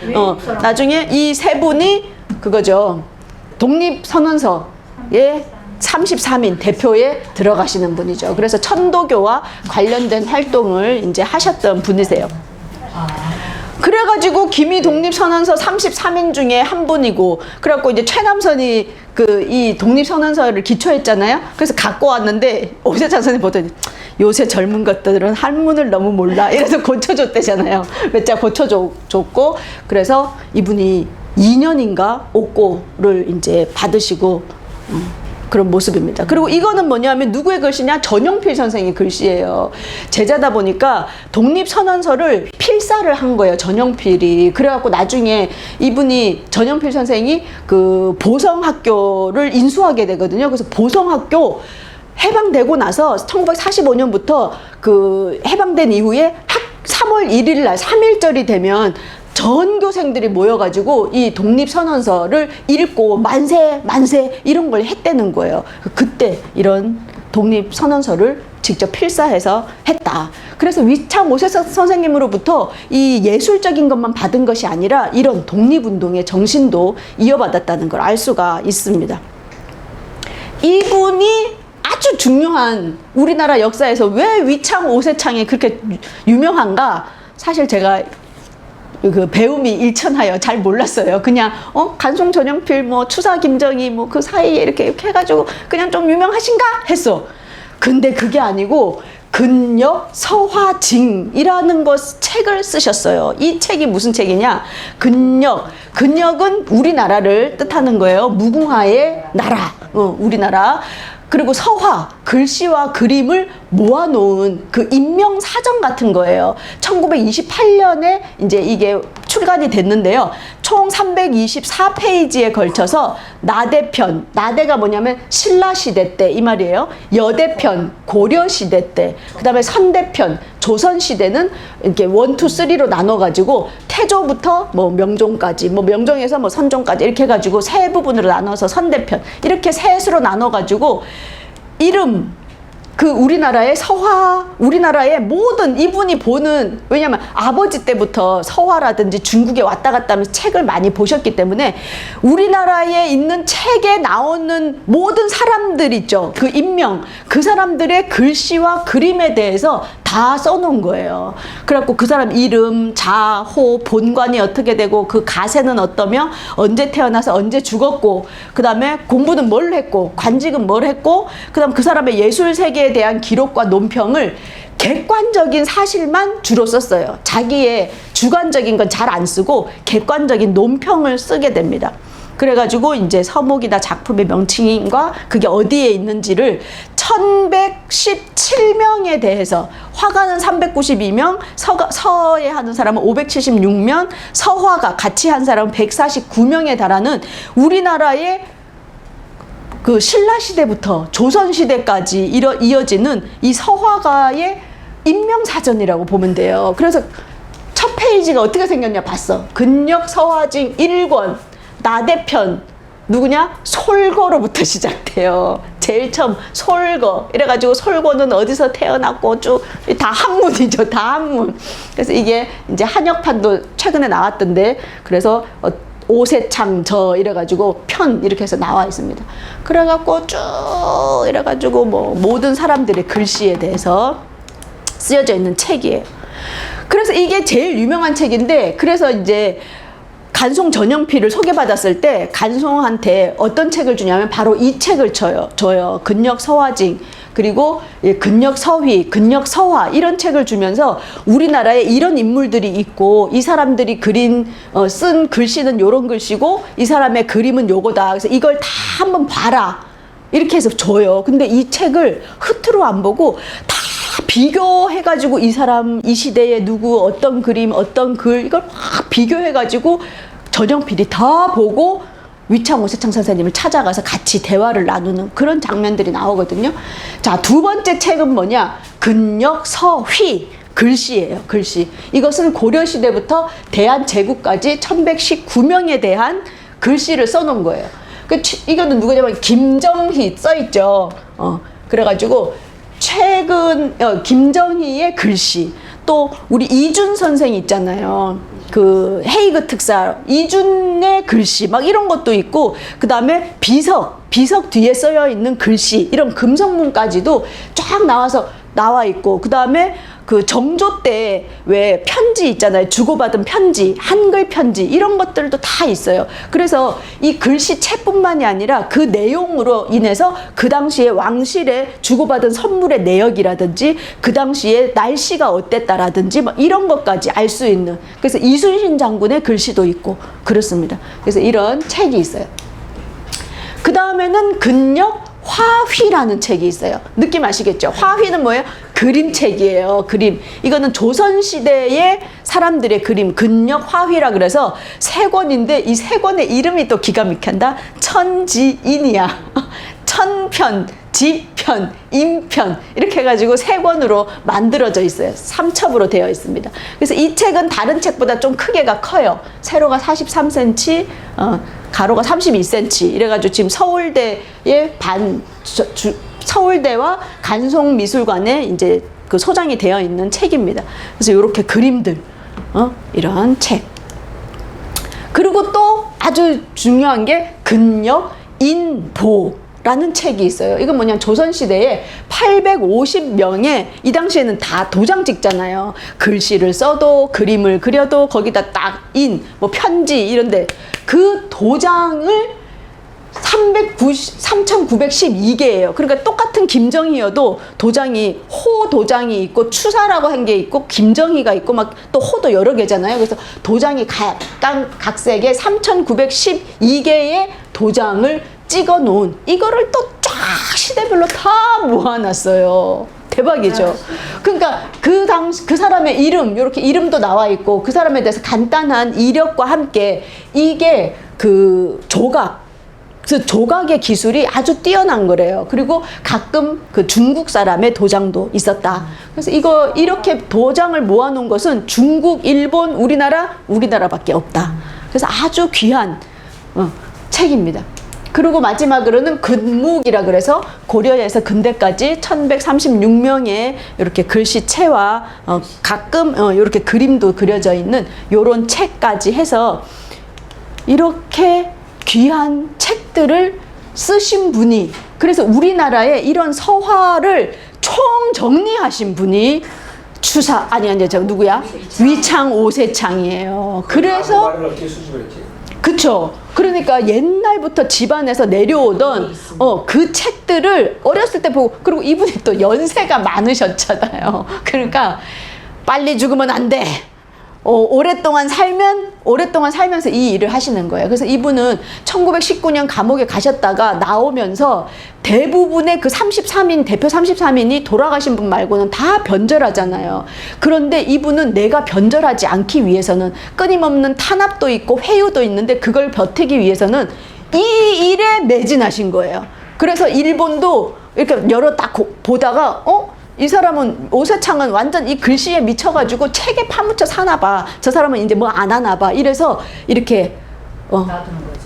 이 세 분이 그거죠. 독립선언서의 33인 대표에 들어가시는 분이죠. 그래서 천도교와 관련된 활동을 이제 하셨던 분이세요. 그래가지고 김이 독립선언서 33인 중에 한 분이고, 그래갖고 이제 최남선이 이 독립선언서를 기초했잖아요. 그래서 갖고 왔는데 오세창 선생님 보더니 요새 젊은 것들은 한문을 너무 몰라 이래서 고쳐줬대잖아요. 몇 자 고쳐줬고, 그래서 이분이 2년인가 옥고를 이제 받으시고 그런 모습입니다. 그리고 이거는 뭐냐면 누구의 글씨냐? 전용필 선생의 글씨예요. 제자다 보니까 독립선언서를 필사를 한 거예요, 전용필이. 그래갖고 나중에 이분이, 전용필 선생이 그 보성학교를 인수하게 되거든요. 그래서 보성학교 해방되고 나서 1945년부터 그 해방된 이후에 3월 1일 날 3.1절이 되면 전교생들이 모여가지고 이 독립선언서를 읽고 만세 이런 걸 했다는 거예요. 그때 이런 독립선언서를 직접 필사해서 했다. 그래서 위창 오세창 선생님으로부터 이 예술적인 것만 받은 것이 아니라 이런 독립운동의 정신도 이어받았다는 걸 알 수가 있습니다. 이분이 아주 중요한, 우리나라 역사에서 왜 위창 오세창이 그렇게 유명한가? 사실 제가 그 배움이 일천하여 잘 몰랐어요. 그냥 간송 전용필, 뭐 추사 김정희, 뭐 그 사이에 이렇게 해가지고 그냥 좀 유명하신가 했어. 근데 그게 아니고 근역 서화징이라는 책을 쓰셨어요. 이 책이 무슨 책이냐? 근역은 우리나라를 뜻하는 거예요. 무궁화의 나라, 우리나라. 그리고 서화, 글씨와 그림을 모아놓은 그 인명사전 같은 거예요. 1928년에 이제 이게 출간이 됐는데요. 총 324페이지에 걸쳐서 나대편, 나대가 뭐냐면 신라시대 때 이 말이에요. 여대편, 고려시대 때, 그 다음에 선대편, 조선시대는 이렇게 1, 2, 3로 나눠가지고 태조부터 뭐 명종까지, 뭐 명종에서 뭐 선종까지 이렇게 해가지고 세 부분으로 나눠서 선대편, 이렇게 셋으로 나눠가지고 이름, 그 우리나라의 서화, 우리나라의 모든 이분이 보는, 왜냐면 아버지 때부터 서화라든지 중국에 왔다 갔다 하면서 책을 많이 보셨기 때문에 우리나라에 있는 책에 나오는 모든 사람들 있죠. 그 인명, 그 사람들의 글씨와 그림에 대해서 다 써놓은 거예요. 그래갖고 그 사람 이름, 자, 호, 본관이 어떻게 되고 그 가세는 어떠며 언제 태어나서 언제 죽었고, 그 다음에 공부는 뭘 했고 관직은 뭘 했고, 그 다음 그 사람의 예술 세계에 대한 기록과 논평을 객관적인 사실만 주로 썼어요. 자기의 주관적인 건 잘 안 쓰고 객관적인 논평을 쓰게 됩니다. 그래가지고 이제 서목이나 작품의 명칭과 그게 어디에 있는지를 1117명에 대해서, 화가는 392명, 서예 하는 사람은 576명, 서화가 같이 한 사람은 149명에 달하는 우리나라의 그 신라시대부터 조선시대까지 이어지는 이 서화가의 인명사전이라고 보면 돼요. 그래서 첫 페이지가 어떻게 생겼냐 봤어. 근역 서화징 1권 나대편, 누구냐? 솔거로부터 시작돼요. 제일 처음 솔거. 이래가지고 솔거는 어디서 태어났고 쭉 다 한문이죠. 다 한문. 그래서 이게 이제 한역판도 최근에 나왔던데, 그래서 오세창 저 이래가지고 편 이렇게 해서 나와 있습니다. 그래갖고 쭉 이래가지고 뭐 모든 사람들의 글씨에 대해서 쓰여져 있는 책이에요. 그래서 이게 제일 유명한 책인데, 그래서 이제 간송 전영필을 소개받았을 때 간송한테 어떤 책을 주냐면 바로 이 책을 줘요. 근력 서화징, 그리고 근력 서휘, 근력 서화 이런 책을 주면서 우리나라에 이런 인물들이 있고 이 사람들이 쓴 글씨는 요런 글씨고 이 사람의 그림은 요거다. 그래서 이걸 다 한번 봐라. 이렇게 해서 줘요. 근데 이 책을 흐트로 안 보고 다 비교해가지고 이 사람, 이 시대에 누구, 어떤 그림, 어떤 글, 이걸 막 비교해가지고 전영필이 다 보고 위창 오세창 선생님을 찾아가서 같이 대화를 나누는 그런 장면들이 나오거든요. 자, 두 번째 책은 뭐냐? 근력 서휘. 글씨예요, 글씨. 이것은 고려시대부터 대한제국까지 1119명에 대한 글씨를 써놓은 거예요. 이거는 누구냐면 김정희 써있죠. 그래가지고 김정희의 글씨, 또 우리 이준 선생 있잖아요. 그 헤이그 특사 이준의 글씨 막 이런 것도 있고, 그 다음에 비석 뒤에 써여 있는 글씨, 이런 금성문까지도 쫙 나와 있고, 그 다음에 그 정조 때 왜 편지 있잖아요. 주고받은 편지, 한글 편지 이런 것들도 다 있어요. 그래서 이 글씨체뿐만이 아니라 그 내용으로 인해서 그 당시에 왕실에 주고받은 선물의 내역이라든지 그 당시에 날씨가 어땠다라든지 막 이런 것까지 알 수 있는, 그래서 이순신 장군의 글씨도 있고 그렇습니다. 그래서 이런 책이 있어요. 그 다음에는 근력 화휘라는 책이 있어요. 느낌 아시겠죠? 화휘는 뭐예요? 그림책이에요. 그림. 이거는 조선시대의 사람들의 그림, 근력 화휘라 그래서 세 권인데 이 세 권의 이름이 또 기가 막힌다. 천지인이야. 천편, 지편, 인편 이렇게 해가지고 세 권으로 만들어져 있어요. 3첩으로 되어 있습니다. 그래서 이 책은 다른 책보다 좀 크기가 커요. 세로가 43cm, 가로가 32cm 이래가지고 지금 서울대의 서울대와 간송미술관에 이제 그 소장이 되어 있는 책입니다. 그래서 이렇게 그림들, 이런 책. 그리고 또 아주 중요한 게 근력 인보라는 책이 있어요. 이건 뭐냐면 조선시대에 850명의, 이 당시에는 다 도장 찍잖아요. 글씨를 써도 그림을 그려도 거기다 딱 뭐 편지 이런데 그 도장을 3,912개예요. 그러니까 똑같은 김정희여도 도장이 호 도장이 있고 추사라고 한 게 있고 김정희가 있고 막 또 호도 여러 개잖아요. 그래서 도장이 각색에 3,912개의 도장을 찍어 놓은, 이거를 또 쫙 시대별로 다 모아놨어요. 대박이죠. 그러니까 그 사람의 이름, 이렇게 이름도 나와 있고 그 사람에 대해서 간단한 이력과 함께 이게 그 그래서 조각의 기술이 아주 뛰어난 거래요. 그리고 가끔 그 중국 사람의 도장도 있었다. 그래서 이렇게 도장을 모아놓은 것은 중국, 일본, 우리나라밖에 없다. 그래서 아주 귀한 책입니다. 그리고 마지막으로는 근묵이라 그래서 고려에서 근대까지 1136명의 이렇게 글씨체와 가끔 이렇게 그림도 그려져 있는 요런 책까지 해서 이렇게 귀한 책들을 쓰신 분이, 그래서 우리나라에 이런 서화를 총 정리하신 분이 누구야? 위창 오세창이에요. 그래서 그쵸. 그러니까 옛날부터 집안에서 내려오던 그 책들을 어렸을 때 보고, 그리고 이분이 또 연세가 많으셨잖아요. 그러니까 빨리 죽으면 안 돼. 오랫동안 살면서 이 일을 하시는 거예요. 그래서 이분은 1919년 감옥에 가셨다가 나오면서 대부분의 그 대표 33인이 돌아가신 분 말고는 다 변절하잖아요. 그런데 이분은 내가 변절하지 않기 위해서는 끊임없는 탄압도 있고 회유도 있는데 그걸 버티기 위해서는 이 일에 매진하신 거예요. 그래서 일본도 이렇게 딱 보다가 이 사람은, 오세창은 완전 이 글씨에 미쳐가지고 책에 파묻혀 사나봐. 저 사람은 이제 뭐 안 하나봐. 이래서 이렇게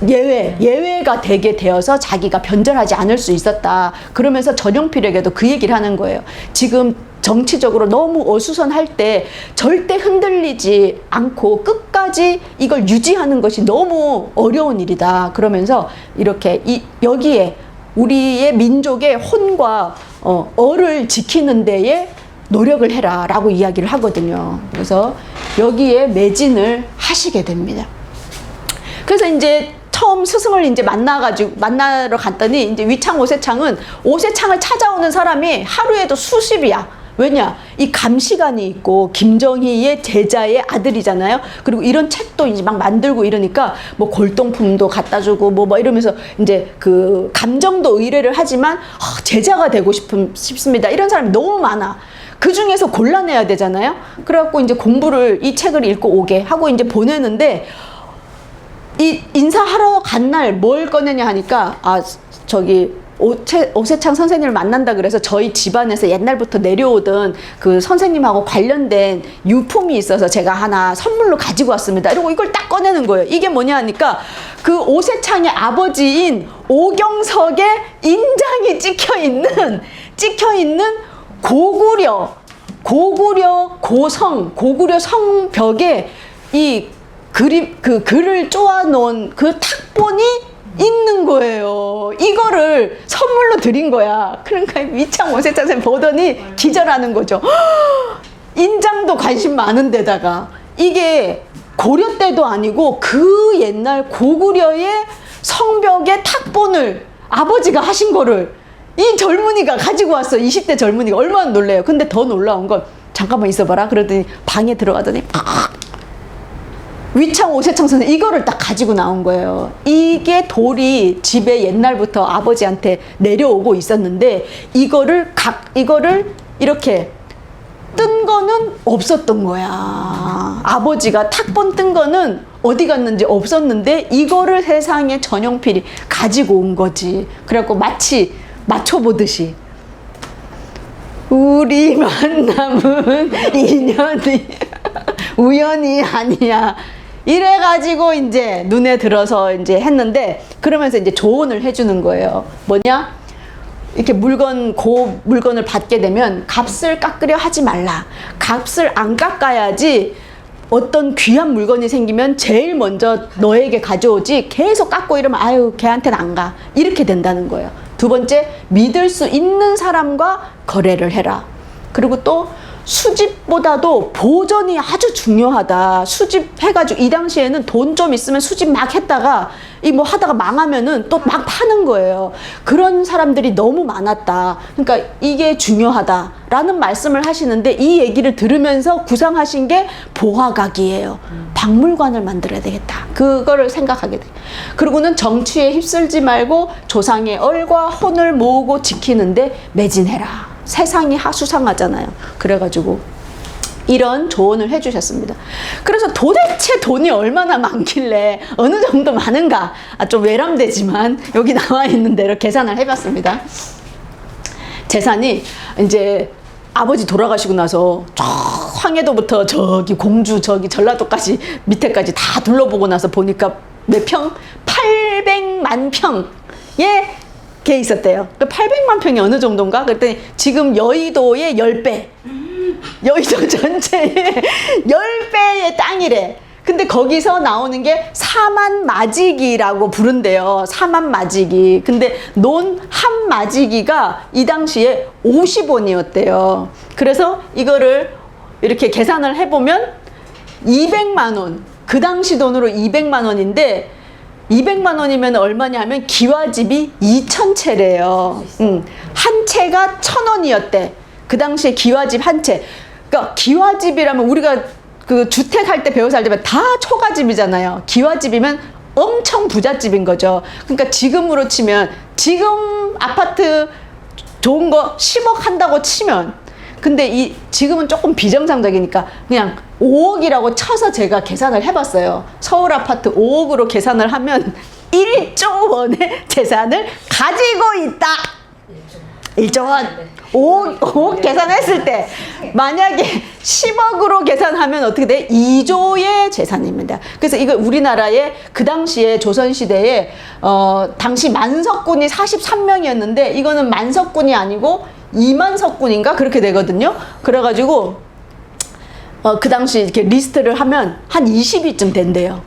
예외가 되게 되어서 자기가 변절하지 않을 수 있었다. 그러면서 전영필에게도 그 얘기를 하는 거예요. 지금 정치적으로 너무 어수선할 때 절대 흔들리지 않고 끝까지 이걸 유지하는 것이 너무 어려운 일이다. 그러면서 이렇게 여기에 우리의 민족의 혼과 어를 지키는 데에 노력을 해라 라고 이야기를 하거든요. 그래서 여기에 매진을 하시게 됩니다. 그래서 이제 처음 스승을 이제 만나러 갔더니 이제 위창 오세창은 오세창을 찾아오는 사람이 하루에도 수십이야. 왜냐? 이 감시관이 있고 김정희의 제자의 아들이잖아요. 그리고 이런 책도 이제 막 만들고 이러니까 뭐 골동품도 갖다 주고 뭐 이러면서 이제 그 감정도 의뢰를 하지만 제자가 되고 싶습니다. 이런 사람이 너무 많아. 그 중에서 골라내야 되잖아요. 그래갖고 이제 공부를 이 책을 읽고 오게 하고 이제 보내는데 이 인사하러 간 날 뭘 꺼내냐 하니까 저기 오세창 선생님을 만난다 그래서 저희 집안에서 옛날부터 내려오던 그 선생님하고 관련된 유품이 있어서 제가 하나 선물로 가지고 왔습니다. 이러고 이걸 딱 꺼내는 거예요. 이게 뭐냐 하니까 그 오세창의 아버지인 오경석의 인장이 찍혀 있는 고구려 고구려 성벽에 이 글을 쪼아놓은 그 탁본이 있는 거예요. 이거를 선물로 드린 거야. 그러니까 위창 오세창 선생님 보더니 기절하는 거죠. 인장도 관심 많은 데다가 이게 고려 때도 아니고 그 옛날 고구려의 성벽의 탁본을 아버지가 하신 거를 이 젊은이가 가지고 왔어. 20대 젊은이가. 얼마나 놀래요. 근데 더 놀라운 건 잠깐만 있어봐라. 그러더니 방에 들어가더니 위창 오세창 선생 이거를 딱 가지고 나온 거예요. 이게 돌이 집에 옛날부터 아버지한테 내려오고 있었는데 이거를 이렇게 뜬 거는 없었던 거야. 아버지가 탁본 뜬 거는 어디 갔는지 없었는데 이거를 세상에 전용필이 가지고 온 거지. 그래갖고 마치 맞춰보듯이 우리 만남은 인연이 우연이 아니야. 이래가지고 이제 눈에 들어서 이제 했는데 그러면서 이제 조언을 해주는 거예요. 뭐냐? 이렇게 물건을 받게 되면 값을 깎으려 하지 말라. 값을 안 깎아야지 어떤 귀한 물건이 생기면 제일 먼저 너에게 가져오지 계속 깎고 이러면 아유 걔한테는 안 가. 이렇게 된다는 거예요. 두 번째, 믿을 수 있는 사람과 거래를 해라. 그리고 또 수집보다도 보전이 아주 중요하다. 수집해가지고 이 당시에는 돈 좀 있으면 수집 막 했다가 이 뭐 하다가 망하면은 또 막 파는 거예요. 그런 사람들이 너무 많았다. 그러니까 이게 중요하다라는 말씀을 하시는데 이 얘기를 들으면서 구상하신 게 보화각이에요. 박물관을 만들어야 되겠다. 그거를 생각하게 돼. 그리고는 정치에 휩쓸지 말고 조상의 얼과 혼을 모으고 지키는데 매진해라. 세상이 수상하잖아요. 그래가지고 이런 조언을 해주셨습니다. 그래서 도대체 돈이 얼마나 많길래 어느 정도 많은가? 좀 외람되지만 여기 나와 있는 대로 계산을 해봤습니다. 재산이 이제 아버지 돌아가시고 나서 저 황해도부터 저기 공주 저기 전라도까지 밑에까지 다 둘러보고 나서 보니까 몇 평? 800만 평에 개 있었대요. 800만 평이 어느 정도인가? 그랬더니 지금 여의도의 10배. 여의도 전체의 10배의 땅이래. 근데 거기서 나오는 게 사만마지기라고 부른대요. 사만마지기. 근데 논 한 마지기가 이 당시에 50원이었대요. 그래서 이거를 이렇게 계산을 해보면 200만 원. 그 당시 돈으로 200만 원인데 200만 원이면 얼마냐 하면 기와집이 2,000채래요. 한 채가 1,000원이었대. 그 당시에 기와집 한 채. 그러니까 기와집이라면 우리가 그 주택 할 때 배워서 할 때면 다 초가집이잖아요. 기와집이면 엄청 부잣집인 거죠. 그러니까 지금으로 치면 지금 아파트 좋은 거 10억 한다고 치면 근데 지금은 조금 비정상적이니까 그냥 5억이라고 쳐서 제가 계산을 해봤어요. 서울 아파트 5억으로 계산을 하면 1조 원의 재산을 가지고 있다. 1조 원. 5억 계산했을 때 만약에 10억으로 계산하면 어떻게 돼? 2조의 재산입니다. 그래서 이거 우리나라의 그 당시에 조선시대에 당시 만석군이 43명이었는데 이거는 만석군이 아니고 2만 석군인가 그렇게 되거든요. 그래가지고 그 당시 이렇게 리스트를 하면 한 20위쯤 된대요.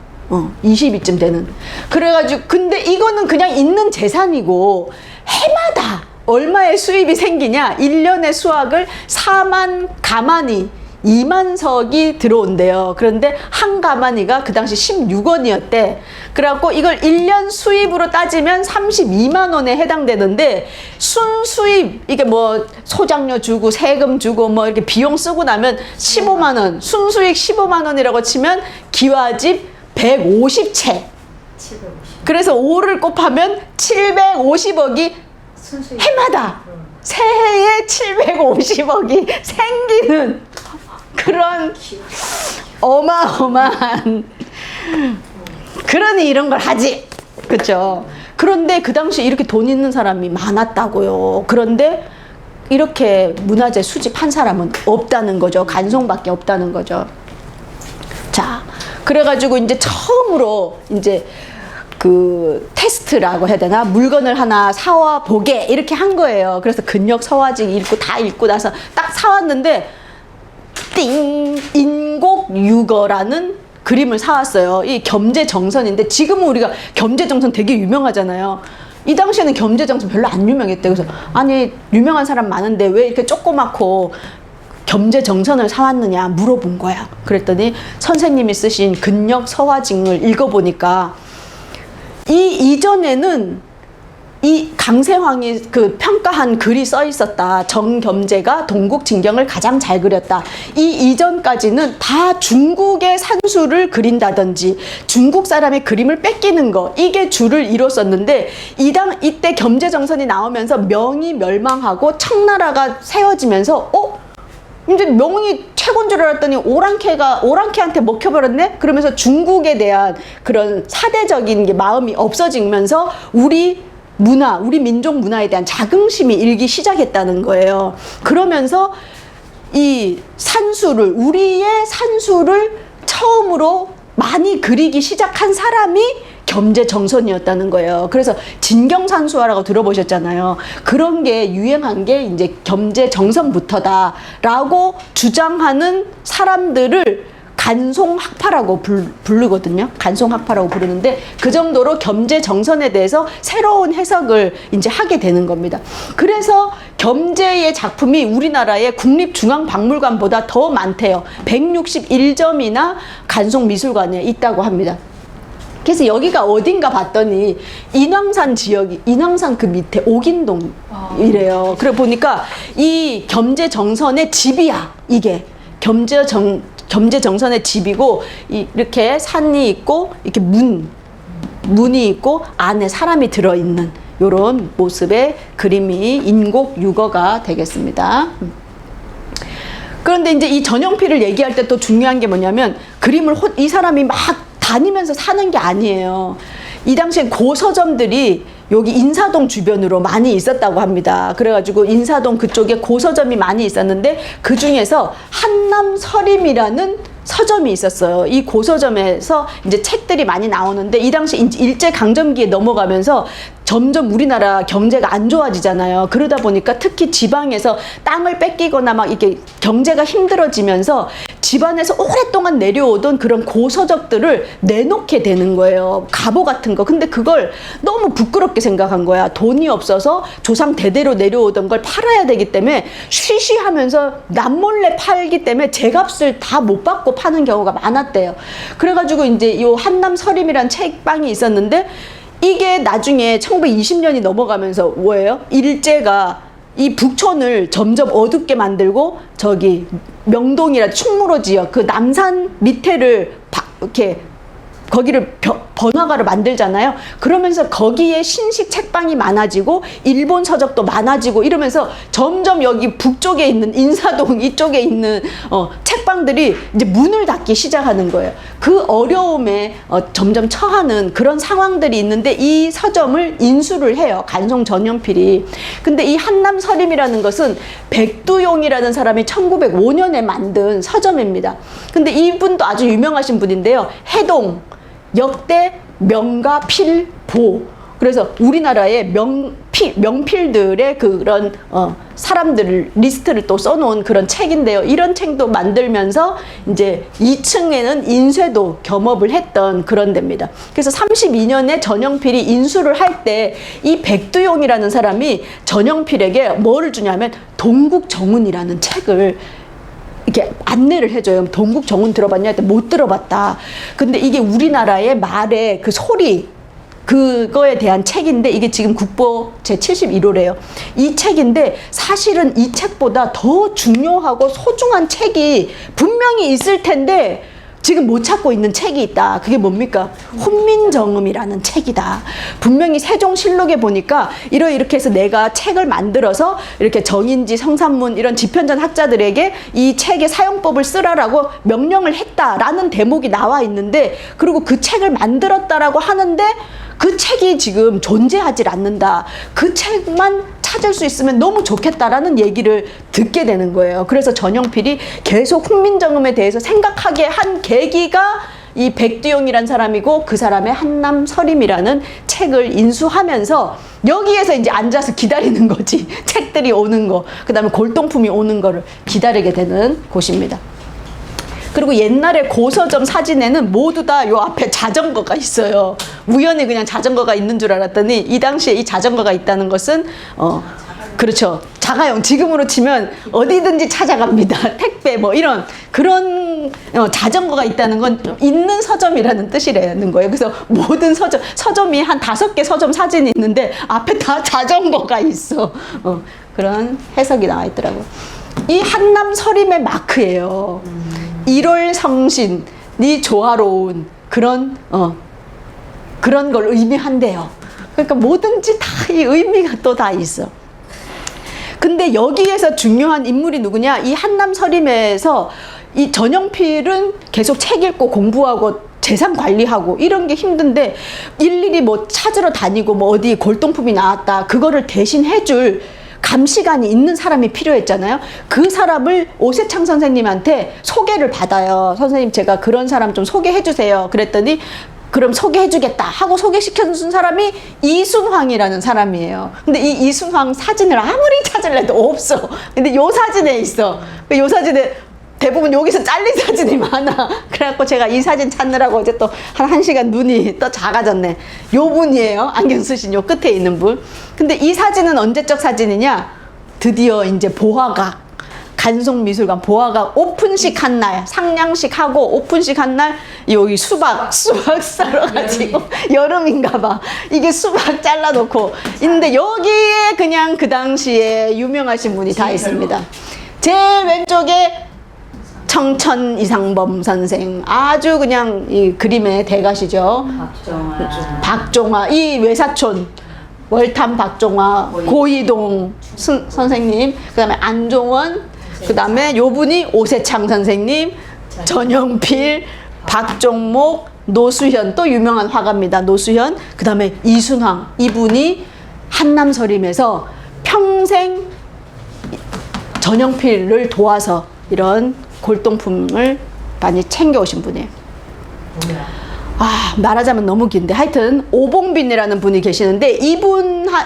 20위쯤 되는. 그래가지고 근데 이거는 그냥 있는 재산이고 해마다 얼마의 수입이 생기냐? 1년의 수확을 4만 가마니 2만 석이 들어온대요. 그런데 한 가마니가 그 당시 16원이었대. 그래갖고 이걸 1년 수입으로 따지면 32만 원에 해당되는데, 순수입, 이게 뭐 소장료 주고 세금 주고 뭐 이렇게 비용 쓰고 나면 15만 원, 순수익 15만 원이라고 치면 기와집 150채. 750. 그래서 5를 곱하면 750억이 해마다 새해에 750억이 생기는 그런 어마어마한, 그러니 이런 걸 하지. 그렇죠? 그런데 그 당시에 이렇게 돈 있는 사람이 많았다고요. 그런데 이렇게 문화재 수집한 사람은 없다는 거죠. 간송밖에 없다는 거죠. 자, 그래가지고 이제 처음으로 이제 그 테스트라고 해야 되나, 물건을 하나 사와 보게 이렇게 한 거예요. 그래서 근력 서화직 읽고 다 읽고 나서 딱 사왔는데 띵, 인곡유거라는 그림을 사왔어요. 이 겸재정선인데, 지금은 우리가 겸재정선 되게 유명하잖아요. 이 당시에는 겸재정선 별로 안 유명했대. 그래서 아니, 유명한 사람 많은데 왜 이렇게 조그맣고 겸재정선을 사왔느냐 물어본 거야. 그랬더니 선생님이 쓰신 근력 서화직을 읽어보니까 이 이전에는 이 강세황이 그 평가한 글이 써 있었다. 정겸재가 동국진경을 가장 잘 그렸다. 이 이전까지는 다 중국의 산수를 그린다든지 중국 사람의 그림을 뺏기는 거, 이게 주를 이뤘었는데, 이때 겸재정선이 나오면서 명이 멸망하고 청나라가 세워지면서 이제 명이 최고인 줄 알았더니 오랑캐한테 먹혀버렸네? 그러면서 중국에 대한 그런 사대적인 게 마음이 없어지면서 우리 민족 문화에 대한 자긍심이 일기 시작했다는 거예요. 그러면서 이 우리의 산수를 처음으로 많이 그리기 시작한 사람이 겸재정선이었다는 거예요. 그래서 진경산수화라고 들어보셨잖아요. 그런 게 유행한 게 이제 겸재정선부터다라고 주장하는 사람들을 간송학파라고 부르거든요. 간송학파라고 부르는데, 그 정도로 겸재정선에 대해서 새로운 해석을 이제 하게 되는 겁니다. 그래서 겸재의 작품이 우리나라의 국립중앙박물관보다 더 많대요. 161점이나 간송미술관에 있다고 합니다. 그래서 여기가 어딘가 봤더니 인왕산 지역이, 인왕산 그 밑에 옥인동이래요. 그래 보니까 이 겸재정선의 집이야. 이게 겸재정선의 집이고, 이렇게 산이 있고 이렇게 문이 있고 안에 사람이 들어있는 이런 모습의 그림이 인곡유거가 되겠습니다. 그런데 이제 이 전용필을 얘기할 때 또 중요한 게 뭐냐면, 그림을 이 사람이 막 다니면서 사는 게 아니에요. 이 당시엔 고서점들이 여기 인사동 주변으로 많이 있었다고 합니다. 그래가지고 인사동 그쪽에 고서점이 많이 있었는데, 그 중에서 한남서림이라는 서점이 있었어요. 이 고서점에서 이제 책들이 많이 나오는데, 이 당시 일제강점기에 넘어가면서 점점 우리나라 경제가 안 좋아지잖아요. 그러다 보니까 특히 지방에서 땅을 뺏기거나 막 이렇게 경제가 힘들어지면서 집안에서 오랫동안 내려오던 그런 고서적들을 내놓게 되는 거예요. 갑오 같은 거. 근데 그걸 너무 부끄럽게 생각한 거야. 돈이 없어서 조상 대대로 내려오던 걸 팔아야 되기 때문에 쉬쉬하면서 남몰래 팔기 때문에 제값을 다 못 받고 파는 경우가 많았대요. 그래가지고 이제 이 한남서림이란 책방이 있었는데, 이게 나중에 1920년이 넘어가면서 뭐예요? 일제가 이 북촌을 점점 어둡게 만들고, 저기 명동이라 충무로 지역 그 남산 밑에를 이렇게 거기를 번화가로 만들잖아요. 그러면서 거기에 신식 책방이 많아지고 일본 서적도 많아지고 이러면서 점점 여기 북쪽에 있는 인사동 이쪽에 있는 책방들이 이제 문을 닫기 시작하는 거예요. 그 어려움에 점점 처하는 그런 상황들이 있는데, 이 서점을 인수를 해요. 간송 전용필이. 근데 이 한남서림이라는 것은 백두용이라는 사람이 1905년에 만든 서점입니다. 근데 이분도 아주 유명하신 분인데요. 해동 역대 명가 필보. 그래서 우리나라의 명필들의 그런 사람들 리스트를 또 써놓은 그런 책인데요. 이런 책도 만들면서 이제 2층에는 인쇄도 겸업을 했던 그런 데입니다. 그래서 32년에 전용필이 인수를 할 때 이 백두용이라는 사람이 전용필에게 뭐를 주냐면 동국정운이라는 책을 이렇게 안내를 해줘요. 동국 정운 들어봤냐? 했더니 못 들어봤다. 근데 이게 우리나라의 말의 그 소리, 그거에 대한 책인데 이게 지금 국보 제71호래요. 이 책인데 사실은 이 책보다 더 중요하고 소중한 책이 분명히 있을 텐데 지금 못 찾고 있는 책이 있다. 그게 뭡니까? 훈민정음이라는 책이다. 분명히 세종실록에 보니까 이렇게 해서 내가 책을 만들어서 이렇게 정인지 성산문 이런 지편전 학자들에게 이 책의 사용법을 쓰라라고 명령을 했다라는 대목이 나와 있는데, 그리고 그 책을 만들었다라고 하는데 그 책이 지금 존재하질 않는다. 그 책만 찾을 수 있으면 너무 좋겠다라는 얘기를 듣게 되는 거예요. 그래서 전영필이 계속 훈민정음에 대해서 생각하게 한 계기가 이 백두용이란 사람이고, 그 사람의 한남서림이라는 책을 인수하면서 여기에서 이제 앉아서 기다리는 거지. 책들이 오는 거, 그 다음에 골동품이 오는 거를 기다리게 되는 곳입니다. 그리고 옛날에 고서점 사진에는 모두 다 요 앞에 자전거가 있어요. 우연히 그냥 자전거가 있는 줄 알았더니 이 당시에 이 자전거가 있다는 것은 그렇죠. 자가용, 지금으로 치면 어디든지 찾아갑니다. 택배 뭐 이런 그런 자전거가 있다는 건 있는 서점이라는 뜻이라는 거예요. 그래서 모든 서점이 한 5개 서점 사진이 있는데 앞에 다 자전거가 있어. 그런 해석이 나와 있더라고요. 이 한남서림의 마크예요. 1월 성신이 조화로운 그런 걸 의미한대요. 그러니까 뭐든지 다 이 의미가 또 다 있어. 근데 여기에서 중요한 인물이 누구냐? 이 한남서림에서 이 전영필은 계속 책 읽고 공부하고 재산 관리하고 이런 게 힘든데 일일이 뭐 찾으러 다니고 뭐 어디 골동품이 나왔다 그거를 대신 해줄 감시관이 있는 사람이 필요했잖아요. 그 사람을 오세창 선생님한테 소개를 받아요. 선생님, 제가 그런 사람 좀 소개해 주세요. 그랬더니 그럼 소개해 주겠다 하고 소개시켜준 사람이 이순황이라는 사람이에요. 근데 이 이순황 사진을 아무리 찾으려도 없어. 근데 요 사진에 있어. 요 사진에 대부분 여기서 잘린 사진이 많아. 그래갖고 제가 이 사진 찾느라고 어제 또 한 1시간 눈이 또 작아졌네. 요 분이에요. 안경 쓰신 요 끝에 있는 분. 근데 이 사진은 언제적 사진이냐? 드디어 이제 보화각, 간송미술관 보화각 오픈식 한 날, 상냥식 하고 오픈식 한 날 여기 수박 사러 가지고 여름인가 봐. 이게 수박 잘라놓고 있는데 여기에 그냥 그 당시에 유명하신 분이 다 있습니다. 제 왼쪽에 청천 이상범 선생, 아주 그냥 이 그림의 대가시죠. 박종화, 이 외사촌 월탐 박종화, 고이동 선생님, 그 다음에 안종원, 그 다음에 요 분이 오세창 선생님, 전영필, 박종목, 노수현, 또 유명한 화가입니다. 노수현, 그 다음에 이순황, 이분이 한남서림에서 평생 전영필을 도와서 이런 골동품을 많이 챙겨오신 분이에요. 말하자면 너무 긴데 하여튼 오봉빈이라는 분이 계시는데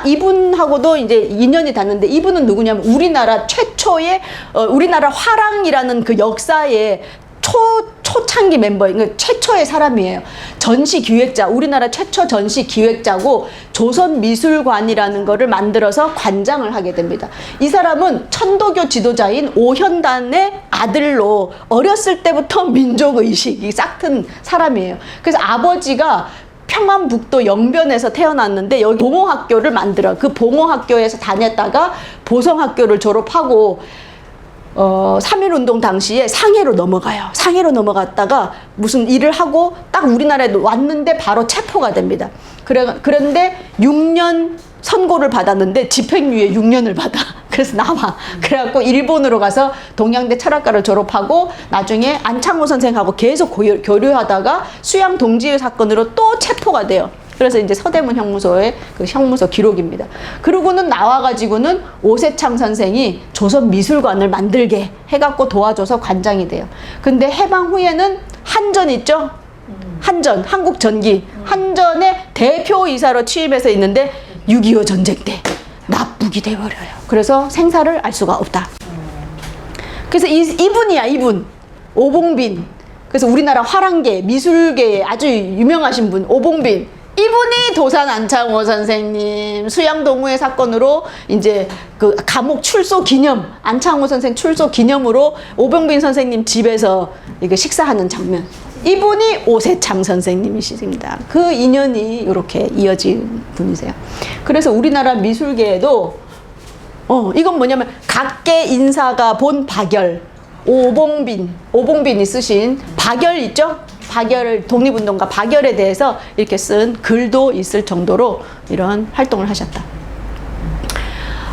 이분하고도 이제 인연이 닿는데, 이분은 누구냐면 우리나라 최초의 우리나라 화랑이라는 그 역사의 초창기 멤버, 그러니까 최초의 사람이에요. 전시 기획자, 우리나라 최초 전시 기획자고 조선미술관이라는 거를 만들어서 관장을 하게 됩니다. 이 사람은 천도교 지도자인 오현단의 아들로 어렸을 때부터 민족의식이 싹튼 사람이에요. 그래서 아버지가 평안북도 영변에서 태어났는데 여기 봉호학교를 만들어 그 봉호학교에서 다녔다가 보성학교를 졸업하고 3.1운동 당시에 상해로 넘어가요. 상해로 넘어갔다가 무슨 일을 하고 딱 우리나라에 왔는데 바로 체포가 됩니다. 그런데 6년 선고를 받았는데 집행유예 6년을 받아. 그래서 나와. 그래갖고 일본으로 가서 동양대 철학과를 졸업하고 나중에 안창호 선생하고 계속 교류하다가 수양 동지회 사건으로 또 체포가 돼요. 그래서 이제 서대문 형무소의 그 형무소 기록입니다. 그러고는 나와가지고는 오세창 선생이 조선미술관을 만들게 해갖고 도와줘서 관장이 돼요. 근데 해방 후에는 한전 있죠? 한전, 한국전기. 한전의 대표이사로 취임해서 있는데 6.25 전쟁 때 납북이 돼버려요. 그래서 생사를 알 수가 없다. 그래서 이분이야, 이분. 오봉빈. 그래서 우리나라 화랑계, 미술계에 아주 유명하신 분, 오봉빈. 이분이 도산 안창호 선생님 수양동무의 사건으로 이제 그 감옥 출소 기념, 안창호 선생 출소 기념으로 오병빈 선생님 집에서 이거 식사하는 장면. 이분이 오세창 선생님이십니다. 그 인연이 이렇게 이어진 분이세요. 그래서 우리나라 미술계에도 이건 뭐냐면 각계 인사가 본 박열, 오봉빈이 쓰신 박열 있죠? 박열, 독립운동가 박열에 대해서 이렇게 쓴 글도 있을 정도로 이런 활동을 하셨다.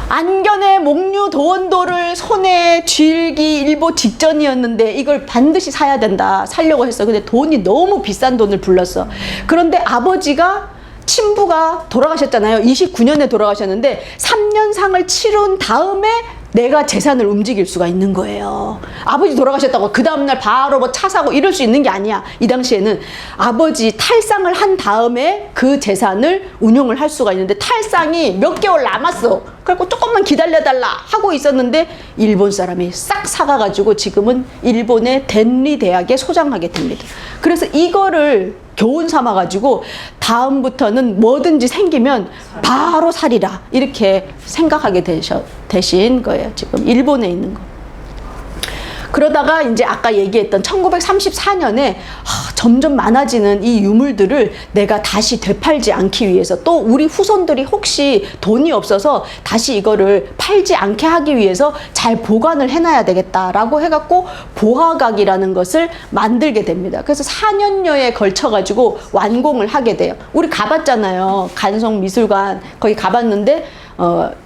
안견의 목류 도원도를 손에 쥐기 일보 직전이었는데 이걸 반드시 사야 된다. 사려고 했어. 근데 돈이 너무 비싼 돈을 불렀어. 그런데 아버지가 친부가 돌아가셨잖아요. 29년에 돌아가셨는데 3년 상을 치른 다음에 내가 재산을 움직일 수가 있는 거예요. 아버지 돌아가셨다고 그 다음날 바로 뭐 차 사고 이럴 수 있는 게 아니야. 이 당시에는 아버지 탈상을 한 다음에 그 재산을 운용을 할 수가 있는데 탈상이 몇 개월 남았어. 그래갖고 조금만 기다려달라 하고 있었는데 일본 사람이 싹 사가가지고 지금은 일본의 덴리 대학에 소장하게 됩니다. 그래서 이거를 교훈 삼아가지고 다음부터는 뭐든지 생기면 바로 살이라 이렇게 생각하게 되신 거예요. 지금 일본에 있는 거. 그러다가 이제 아까 얘기했던 1934년에 점점 많아지는 이 유물들을 내가 다시 되팔지 않기 위해서 또 우리 후손들이 혹시 돈이 없어서 다시 이거를 팔지 않게 하기 위해서 잘 보관을 해놔야 되겠다라고 해갖고 보화각이라는 것을 만들게 됩니다. 그래서 4년여에 걸쳐가지고 완공을 하게 돼요. 우리 가봤잖아요. 간송미술관 거기 가봤는데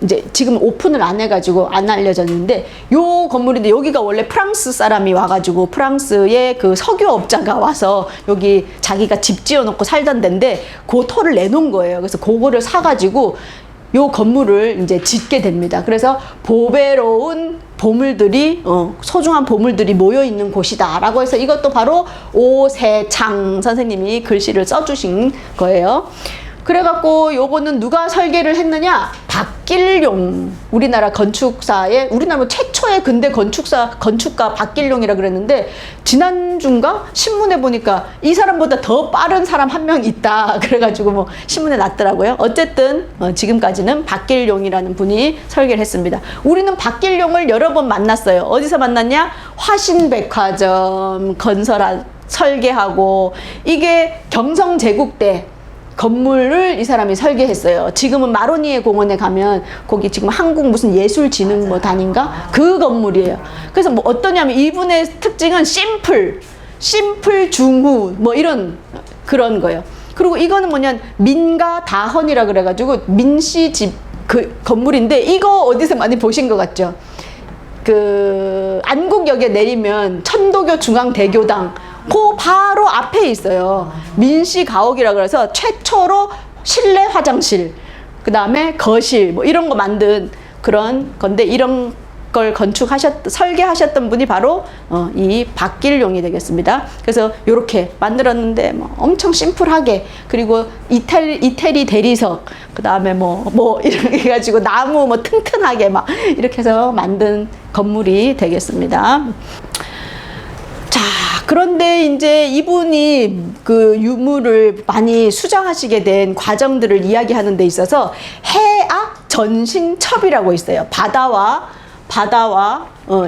이제 지금 오픈을 안 해가지고 안 알려졌는데 요 건물인데 여기가 원래 프랑스 사람이 와가지고 프랑스의 그 석유업자가 와서 여기 자기가 집 지어놓고 살던 데인데 그 터를 내놓은 거예요. 그래서 그거를 사가지고 요 건물을 이제 짓게 됩니다. 그래서 보배로운 보물들이 소중한 보물들이 모여 있는 곳이다라고 해서 이것도 바로 오세창 선생님이 글씨를 써주신 거예요. 그래갖고 요거는 누가 설계를 했느냐? 박길용, 우리나라 건축사의 우리나라 최초의 근대 건축가 박길용이라 그랬는데 지난주인가 신문에 보니까 이 사람보다 더 빠른 사람 한 명 있다 그래가지고 뭐 신문에 났더라고요. 어쨌든 지금까지는 박길용이라는 분이 설계를 했습니다. 우리는 박길용을 여러 번 만났어요. 어디서 만났냐? 화신백화점 설계하고 이게 경성제국 때 건물을 이 사람이 설계했어요. 지금은 마로니에 공원에 가면 거기 지금 한국 무슨 예술진흥 뭐 단인가? 그 건물이에요. 그래서 뭐 어떠냐면 이분의 특징은 심플 중후 뭐 이런 그런 거예요. 그리고 이거는 뭐냐 민가 다헌이라 그래가지고 민씨 집 그 건물인데 이거 어디서 많이 보신 것 같죠? 그 안국역에 내리면 천도교 중앙대교당 그 바로 앞에 있어요. 민씨 가옥이라 그래서 최초로 실내 화장실, 그 다음에 거실 뭐 이런 거 만든 그런 건데 이런 걸 설계하셨던 분이 바로 이 박길용이 되겠습니다. 그래서 이렇게 만들었는데 뭐 엄청 심플하게 그리고 이태리 대리석 그 다음에 뭐 이렇게 해가지고 나무 뭐 튼튼하게 막 이렇게 해서 만든 건물이 되겠습니다. 자, 그런데 이제 이분이 그 유물을 많이 수정하시게 된 과정들을 이야기하는 데 있어서 해악 전신첩이라고 있어요. 바다와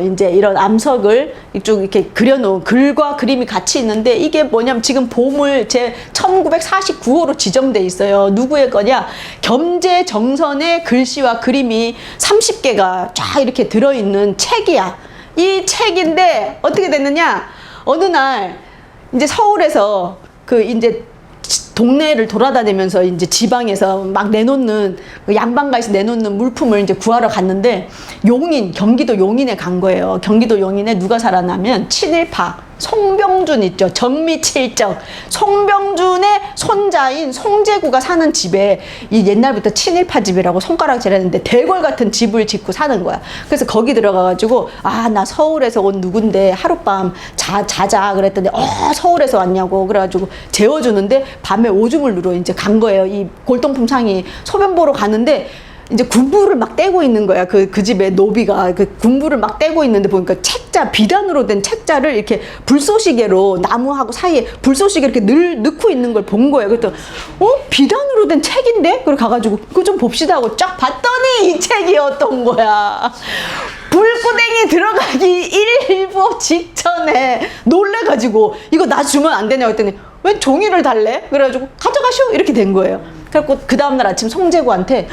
이제 이런 암석을 이쪽 이렇게 그려놓은 글과 그림이 같이 있는데 이게 뭐냐면 지금 보물 제 1949호로 지정돼 있어요. 누구의 거냐? 겸재정선의 글씨와 그림이 30개가 쫙 이렇게 들어있는 책이야. 이 책인데 어떻게 됐느냐? 어느 날 이제 서울에서 그 이제 동네를 돌아다니면서 이제 지방에서 막 내놓는 양반가에서 내놓는 물품을 이제 구하러 갔는데 경기도 용인에 간 거예요. 경기도 용인에 누가 살았냐면 친일파 송병준 있죠. 정미칠적 송병준의 손자인 송재구가 사는 집에 이 옛날부터 친일파 집이라고 손가락질했는데 대궐 같은 집을 짓고 사는 거야. 그래서 거기 들어가가지고 나 서울에서 온 누군데 하룻밤 자자 그랬더니 서울에서 왔냐고 그래가지고 재워주는데 밤에 오줌을 누러 이제 간 거예요. 이 골동품 상이 소변 보러 가는데 이제 군부를 막 떼고 있는 거야. 그 집에 노비가 그 군부를 막 떼고 있는데 보니까 책자, 비단으로 된 책자를 이렇게 불쏘시개로 나무하고 사이에 불쏘시개 이렇게 넣고 있는 걸 본 거예요. 그랬더니 비단으로 된 책인데? 그래 가가지고 그거 좀 봅시다 하고 쫙 봤더니 이 책이었던 거야. 불구덩이 들어가기 일보 직전에 놀래가지고 이거 나 주면 안 되냐고 했더니 왜 종이를 달래? 그래가지고 가져가시오 이렇게 된 거예요. 그래갖고 그 다음날 아침 송제구한테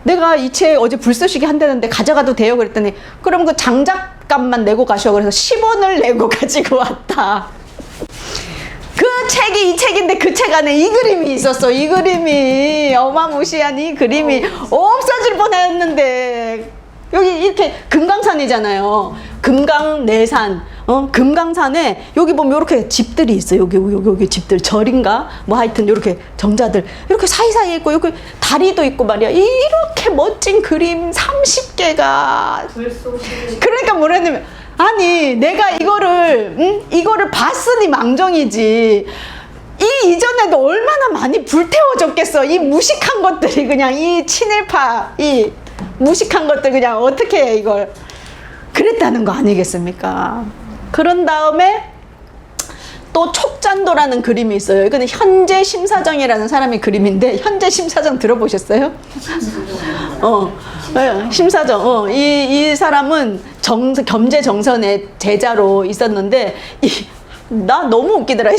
내가 이 책 어제 불쏘시개 한다는데 가져가도 돼요? 그랬더니 그럼 그 장작값만 내고 가시오. 그래서 10원을 내고 가지고 왔다. 그 책이 이 책인데 그 책 안에 이 그림이 있었어. 이 그림이 어마무시한 이 그림이 없어질 뻔했는데 여기 이렇게 금강산이잖아요. 금강내산. 금강산에 여기 보면 이렇게 집들이 있어요. 여기 집들 절인가? 뭐 하여튼 이렇게 정자들 이렇게 사이사이에 있고 여기 다리도 있고 말이야. 이렇게 멋진 그림 30개가. 그러니까 뭐라냐면 아니 내가 이거를 봤으니 망정이지. 이 이전에도 얼마나 많이 불태워졌겠어. 이 무식한 것들이 그냥 이 친일파 이 무식한 것들 그냥 어떻게 해 이걸. 그랬다는 거 아니겠습니까? 그런 다음에 또 촉잔도라는 그림이 있어요. 이거는 현재 심사정이라는 사람의 그림인데 현재 심사정 들어보셨어요? 심사정. 이 사람은 겸재정선의 제자로 있었는데 나 너무 웃기더라.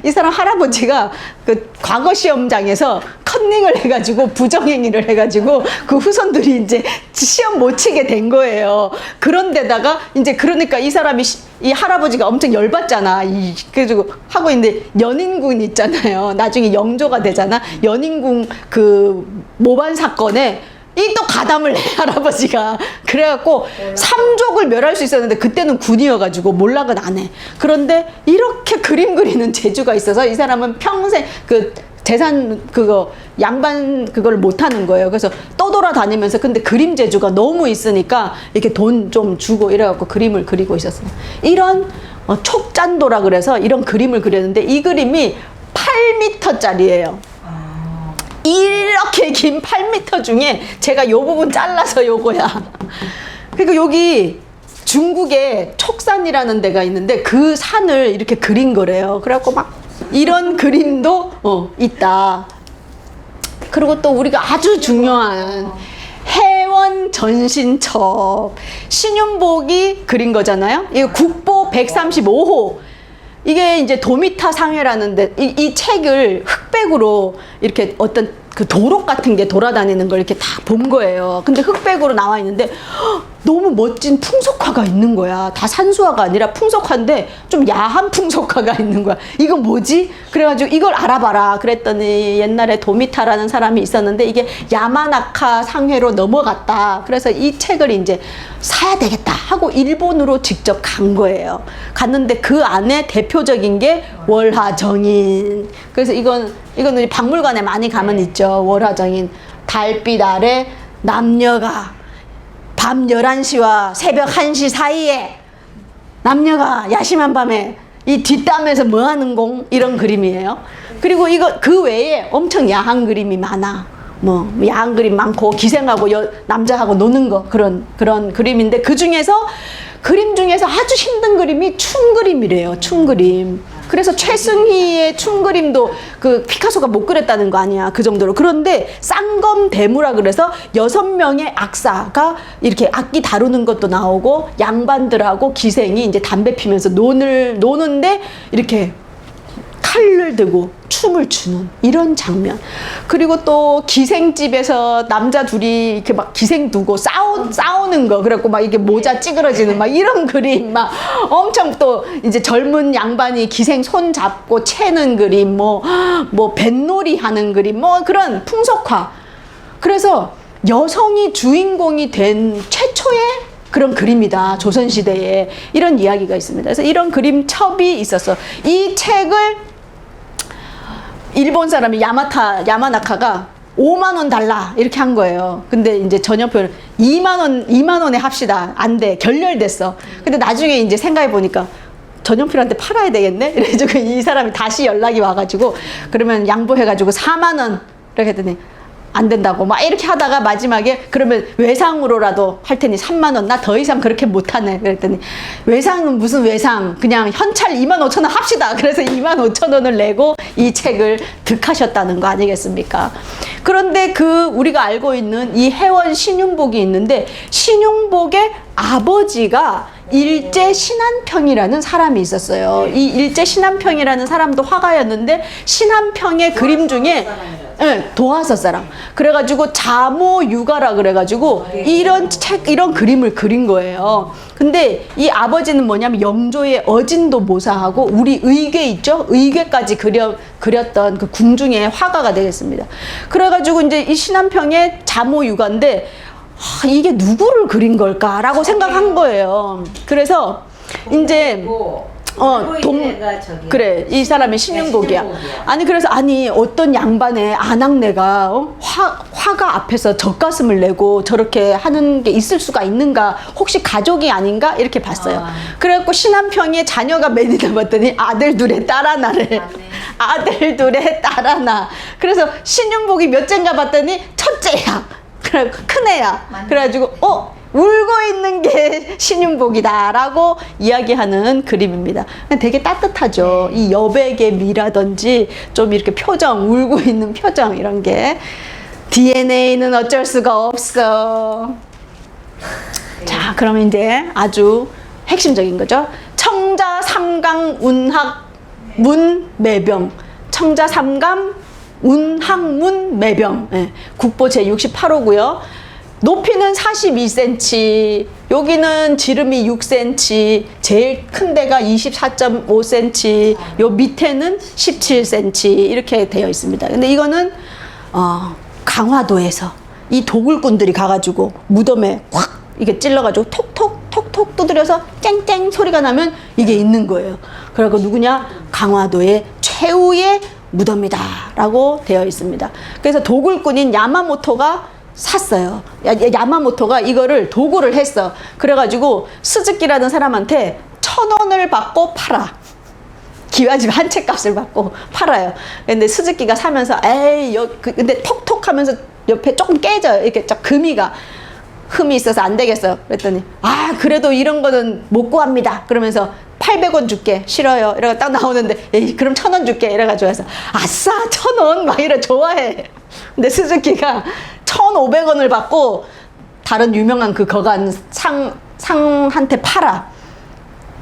이 사람 할아버지가 그 과거 시험장에서 컨닝을 해가지고 부정행위를 해가지고 그 후손들이 이제 시험 못 치게 된 거예요. 그런데다가 이제 그러니까 이 사람이 이 할아버지가 엄청 열받잖아. 그래가지고 하고 있는데 연인군 있잖아요. 나중에 영조가 되잖아. 연인군 그 모반 사건에 이 또 가담을 해 할아버지가. 그래갖고 삼족을 멸할 수 있었는데 그때는 군이어가지고 몰락은 안 해. 그런데 이렇게 그림 그리는 재주가 있어서 이 사람은 평생 그 재산 그거 양반 그걸 못하는 거예요. 그래서 떠돌아다니면서 근데 그림 재주가 너무 있으니까 이렇게 돈 좀 주고 이래갖고 그림을 그리고 있었어요. 이런 촉잔도라 그래서 이런 그림을 그렸는데 이 그림이 8m짜리예요. 이렇게 긴 8m 중에 제가 요 부분 잘라서 요거야. 그러니까 여기 중국에 촉산이라는 데가 있는데 그 산을 이렇게 그린 거래요. 그래갖고 막 이런 그림도 있다. 그리고 또 우리가 아주 중요한 해원 전신첩 신윤복이 그린 거잖아요. 이거 국보 135호. 이게 이제 도미타 상회라는데 이 책을 흑백으로 이렇게 어떤 그 도록 같은 게 돌아다니는 걸 이렇게 다 본 거예요. 근데 흑백으로 나와 있는데 너무 멋진 풍속화가 있는 거야. 다 산수화가 아니라 풍속화인데 좀 야한 풍속화가 있는 거야. 이거 뭐지? 그래가지고 이걸 알아봐라. 그랬더니 옛날에 도미타라는 사람이 있었는데 이게 야마나카 상회로 넘어갔다. 그래서 이 책을 이제 사야 되겠다 하고 일본으로 직접 간 거예요. 갔는데 그 안에 대표적인 게 월화정인. 그래서 이거는 박물관에 많이 가면 있죠. 월화정인. 달빛 아래 남녀가 밤 11시와 새벽 1시 사이에 남녀가 야심한 밤에 이 뒷담에서 뭐 하는 공? 이런 그림이에요. 그리고 이거 그 외에 엄청 야한 그림이 많아. 뭐 야한 그림 많고 기생하고 남자하고 노는 거 그런 그림인데 그 중에서 그림 중에서 아주 힘든 그림이 춤그림이래요. 춤그림. 그래서 최승희의 춤그림도 그 피카소가 못 그렸다는 거 아니야. 그 정도로. 그런데 쌍검대무라 그래서 6명의 악사가 이렇게 악기 다루는 것도 나오고 양반들하고 기생이 이제 담배 피면서 노는데 이렇게 칼을 들고 춤을 추는 이런 장면. 그리고 또 기생집에서 남자 둘이 이렇게 막 기생 두고 싸우는 거. 그래갖고 막 이게 모자 찌그러지는 막 이런 그림. 막 엄청 또 이제 젊은 양반이 기생 손 잡고 채는 그림. 뭐 뱃놀이 하는 그림. 뭐 그런 풍속화. 그래서 여성이 주인공이 된 최초의 그런 그림이다. 조선시대에. 이런 이야기가 있습니다. 그래서 이런 그림첩이 있었어. 이 책을 일본 사람이 야마나카가 5만 원 달라 이렇게 한 거예요. 근데 이제 전염표를 2만 원에 합시다. 안 돼. 결렬됐어. 근데 나중에 이제 생각해 보니까 전염표한테 팔아야 되겠네. 그래가지고 이 사람이 다시 연락이 와가지고 그러면 양보해가지고 4만 원 이렇게 했더니 안 된다고 막 이렇게 하다가 마지막에 그러면 외상으로라도 할 테니 3만 원, 나 더 이상 그렇게 못하네. 그랬더니 외상은 무슨 외상, 그냥 현찰 25,000원 합시다. 그래서 25,000원을 내고 이 책을 득하셨다는 거 아니겠습니까? 그런데 그 우리가 알고 있는 이 해원 신윤복이 있는데, 신윤복의 아버지가 일제 신한평이라는 사람이 있었어요. 이 일제 신한평이라는 사람도 화가였는데, 신한평의 그림 중에 도화서 사람. 그래가지고 자모유가라 그래가지고 이런 책, 이런 그림을 그린 거예요. 근데 이 아버지는 뭐냐면 영조의 어진도 모사하고 우리 의궤 있죠? 의궤까지 그렸던 그 궁중의 화가가 되겠습니다. 그래가지고 이제 이 신한평의 자모유가인데, 이게 누구를 그린 걸까라고 생각한 거예요. 그래서 이제 그래, 이 사람이 신윤복이야. 아니 그래서 어떤 양반의 아낙네가 화가 앞에서 젖가슴을 내고 저렇게 하는 게 있을 수가 있는가, 혹시 가족이 아닌가 이렇게 봤어요. 그래갖고 신한평의 자녀가 몇이나 봤더니 아들 둘에 딸 하나래. 아들 둘에 딸 하나. 그래서 신윤복이 몇째인가 봤더니 첫째야. 그래, 큰애야. 그래가지고 울고 있는 게 신윤복이다라고 이야기하는 그림입니다. 되게 따뜻하죠. 이 여백의 미라든지 좀 이렇게 표정, 울고 있는 표정, 이런 게 DNA는 어쩔 수가 없어. 자, 그러면 이제 아주 핵심적인 거죠. 청자 삼강 운학 문 매병. 청자 삼강 운학문 매병. 국보 제68호고요. 높이는 42cm, 여기는 지름이 6cm, 제일 큰 데가 24.5cm, 요 밑에는 17cm 이렇게 되어 있습니다. 근데 이거는 강화도에서 이 도굴꾼들이 가가지고 무덤에 확 이게 찔러가지고 톡톡 두드려서 쨍쨍 소리가 나면 이게 있는 거예요. 그리고 누구냐? 강화도의 최후의 무덤이다 라고 되어 있습니다. 그래서 도굴꾼인 야마모토가 샀어요. 야마모토가 이거를 도굴을 했어. 그래가지고 스즈키라는 사람한테 1,000원을 받고 팔아. 기와집 한 채 값을 받고 팔아요. 근데 스즈키가 사면서 근데 톡톡 하면서 옆에 조금 깨져요. 이렇게 쫙 흠이 있어서 안 되겠어. 그랬더니 그래도 이런 거는 못 구합니다. 그러면서 800원 줄게. 싫어요. 이러고 딱 나오는데 그럼 1,000원 줄게. 이래가지고 해서 아싸 1,000원 막 이래 좋아해. 근데 스즈키가 1,500원을 받고 다른 유명한 그 거간 상한테 팔아.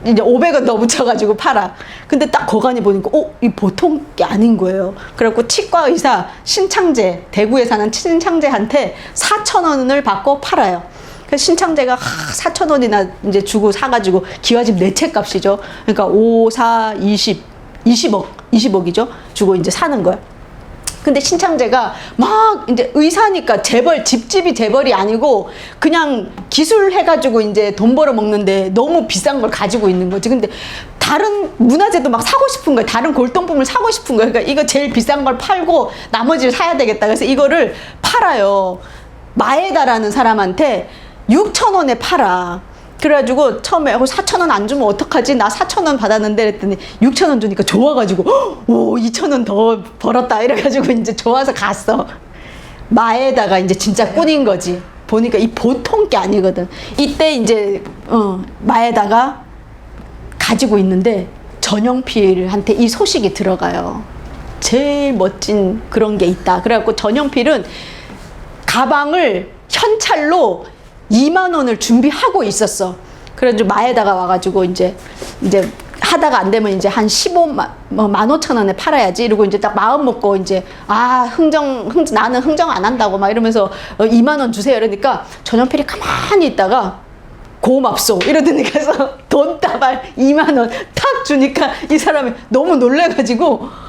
이제 500원 더 붙여가지고 팔아. 근데 딱 거간이 보니까 이 보통 게 아닌 거예요. 그래갖고 치과 의사 신창재, 대구에 사는 신창재한테 4,000원을 받고 팔아요. 그래서 신창재가 4,000원이나 이제 주고 사가지고 기와집 4채 값이죠. 그러니까 5, 4, 20억이죠. 주고 이제 사는 거예요. 근데 신창재가 막 이제 의사니까 집집이 재벌이 아니고 그냥 기술 해가지고 이제 돈 벌어 먹는데 너무 비싼 걸 가지고 있는 거지. 근데 다른 문화재도 막 사고 싶은 거야. 다른 골동품을 사고 싶은 거야. 그러니까 이거 제일 비싼 걸 팔고 나머지를 사야 되겠다. 그래서 이거를 팔아요. 마에다라는 사람한테 6,000원에 팔아. 그래가지고 처음에 4,000원 안 주면 어떡하지? 나 4,000원 받았는데 그랬더니 6,000원 주니까 좋아가지고 2,000원 더 벌었다 이래가지고 이제 좋아서 갔어. 마에다가 이제 진짜 꾼인 거지. 보니까 이 보통 게 아니거든. 이때 이제 마에다가 가지고 있는데 전영필한테 이 소식이 들어가요. 제일 멋진 그런 게 있다. 그래갖고 전영필은 가방을 현찰로 2만 원을 준비하고 있었어. 그래가지고 마에다가 와가지고 이제 하다가 안 되면 이제 한 15,000원에 팔아야지 이러고 이제 딱 마음 먹고 이제 나는 흥정 안 한다고 막 이러면서 2만 원 주세요. 이러니까 전현필이 가만히 있다가 고맙소 이러더니 가서 돈다발 2만 원 탁 주니까 이 사람이 너무 놀래가지고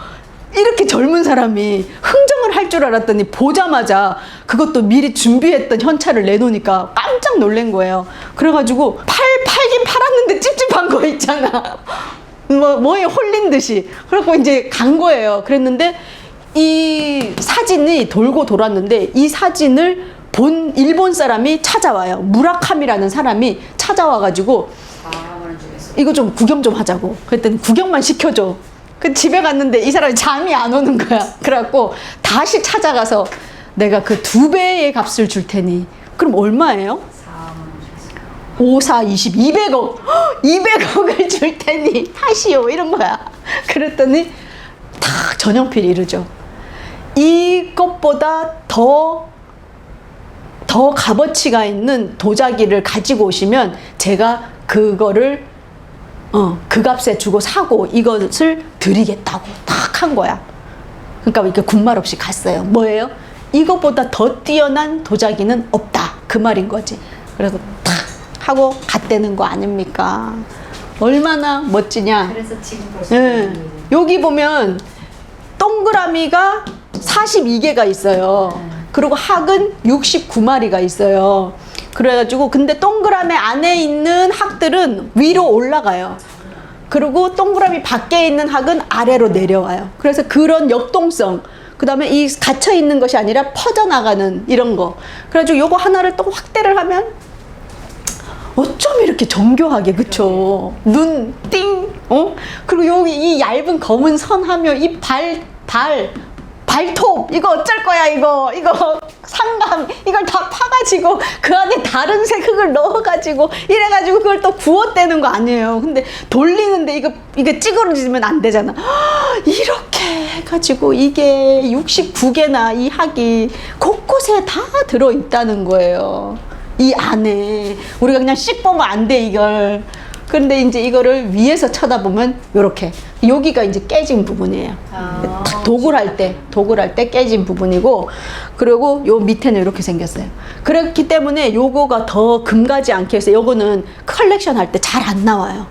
이렇게 젊은 사람이 흥정을 할 줄 알았더니 보자마자 그것도 미리 준비했던 현찰을 내놓으니까 깜짝 놀란 거예요. 그래가지고 팔긴 팔았는데 찝찝한 거 있잖아. 뭐에 홀린 듯이. 그래갖고 이제 간 거예요. 그랬는데 이 사진이 돌고 돌았는데 이 사진을 본 일본 사람이 찾아와요. 무라카미라는 사람이 찾아와가지고 이거 좀 구경 좀 하자고. 그랬더니 구경만 시켜줘. 그 집에 갔는데 이 사람이 잠이 안 오는 거야. 그래갖고 다시 찾아가서 내가 그 2배의 값을 줄 테니. 그럼 얼마예요? 5, 4, 20, 200억. 200억을 줄 테니 하시오. 이런 거야. 그랬더니 딱 전용필이 이러죠. 이것보다 더 값어치가 있는 도자기를 가지고 오시면 제가 그거를 그 값에 주고 사고 이것을 드리겠다고 딱 한 거야. 그러니까 이렇게 군말 없이 갔어요. 뭐예요? 이것보다 더 뛰어난 도자기는 없다. 그 말인 거지. 그래서 탁 하고 갔다는 거 아닙니까? 얼마나 멋지냐. 그래서 지금 벌써 여기 보면 동그라미가 42개가 있어요. 그리고 학은 69마리가 있어요. 그래가지고 근데 동그라미 안에 있는 학들은 위로 올라가요. 그리고 동그라미 밖에 있는 학은 아래로 내려와요. 그래서 그런 역동성, 그 다음에 이 갇혀 있는 것이 아니라 퍼져나가는 이런 거. 그래가지고 요거 하나를 또 확대를 하면 어쩜 이렇게 정교하게, 그쵸? 눈, 띵, 그리고 여기 이 얇은 검은 선 하며 이 발톱, 이거 어쩔 거야, 이거 상감, 이걸 다 파가지고 그 안에 다른 색 흙을 넣어가지고 이래가지고 그걸 또 구웠대는 거 아니에요. 근데 돌리는데 이게 찌그러지면 안 되잖아. 이렇게 해가지고 이게 69개나 이 학이 곳곳에 다 들어있다는 거예요. 이 안에. 우리가 그냥 씩 보면 안 돼, 이걸. 그런데 이제 이거를 위에서 쳐다보면 요렇게 여기가 이제 깨진 부분이에요. 도굴 할 때 깨진 부분이고, 그리고 요 밑에는 이렇게 생겼어요. 그렇기 때문에 요거가 더 금가지 않게 해서 요거는 컬렉션 할 때 잘 안 나와요.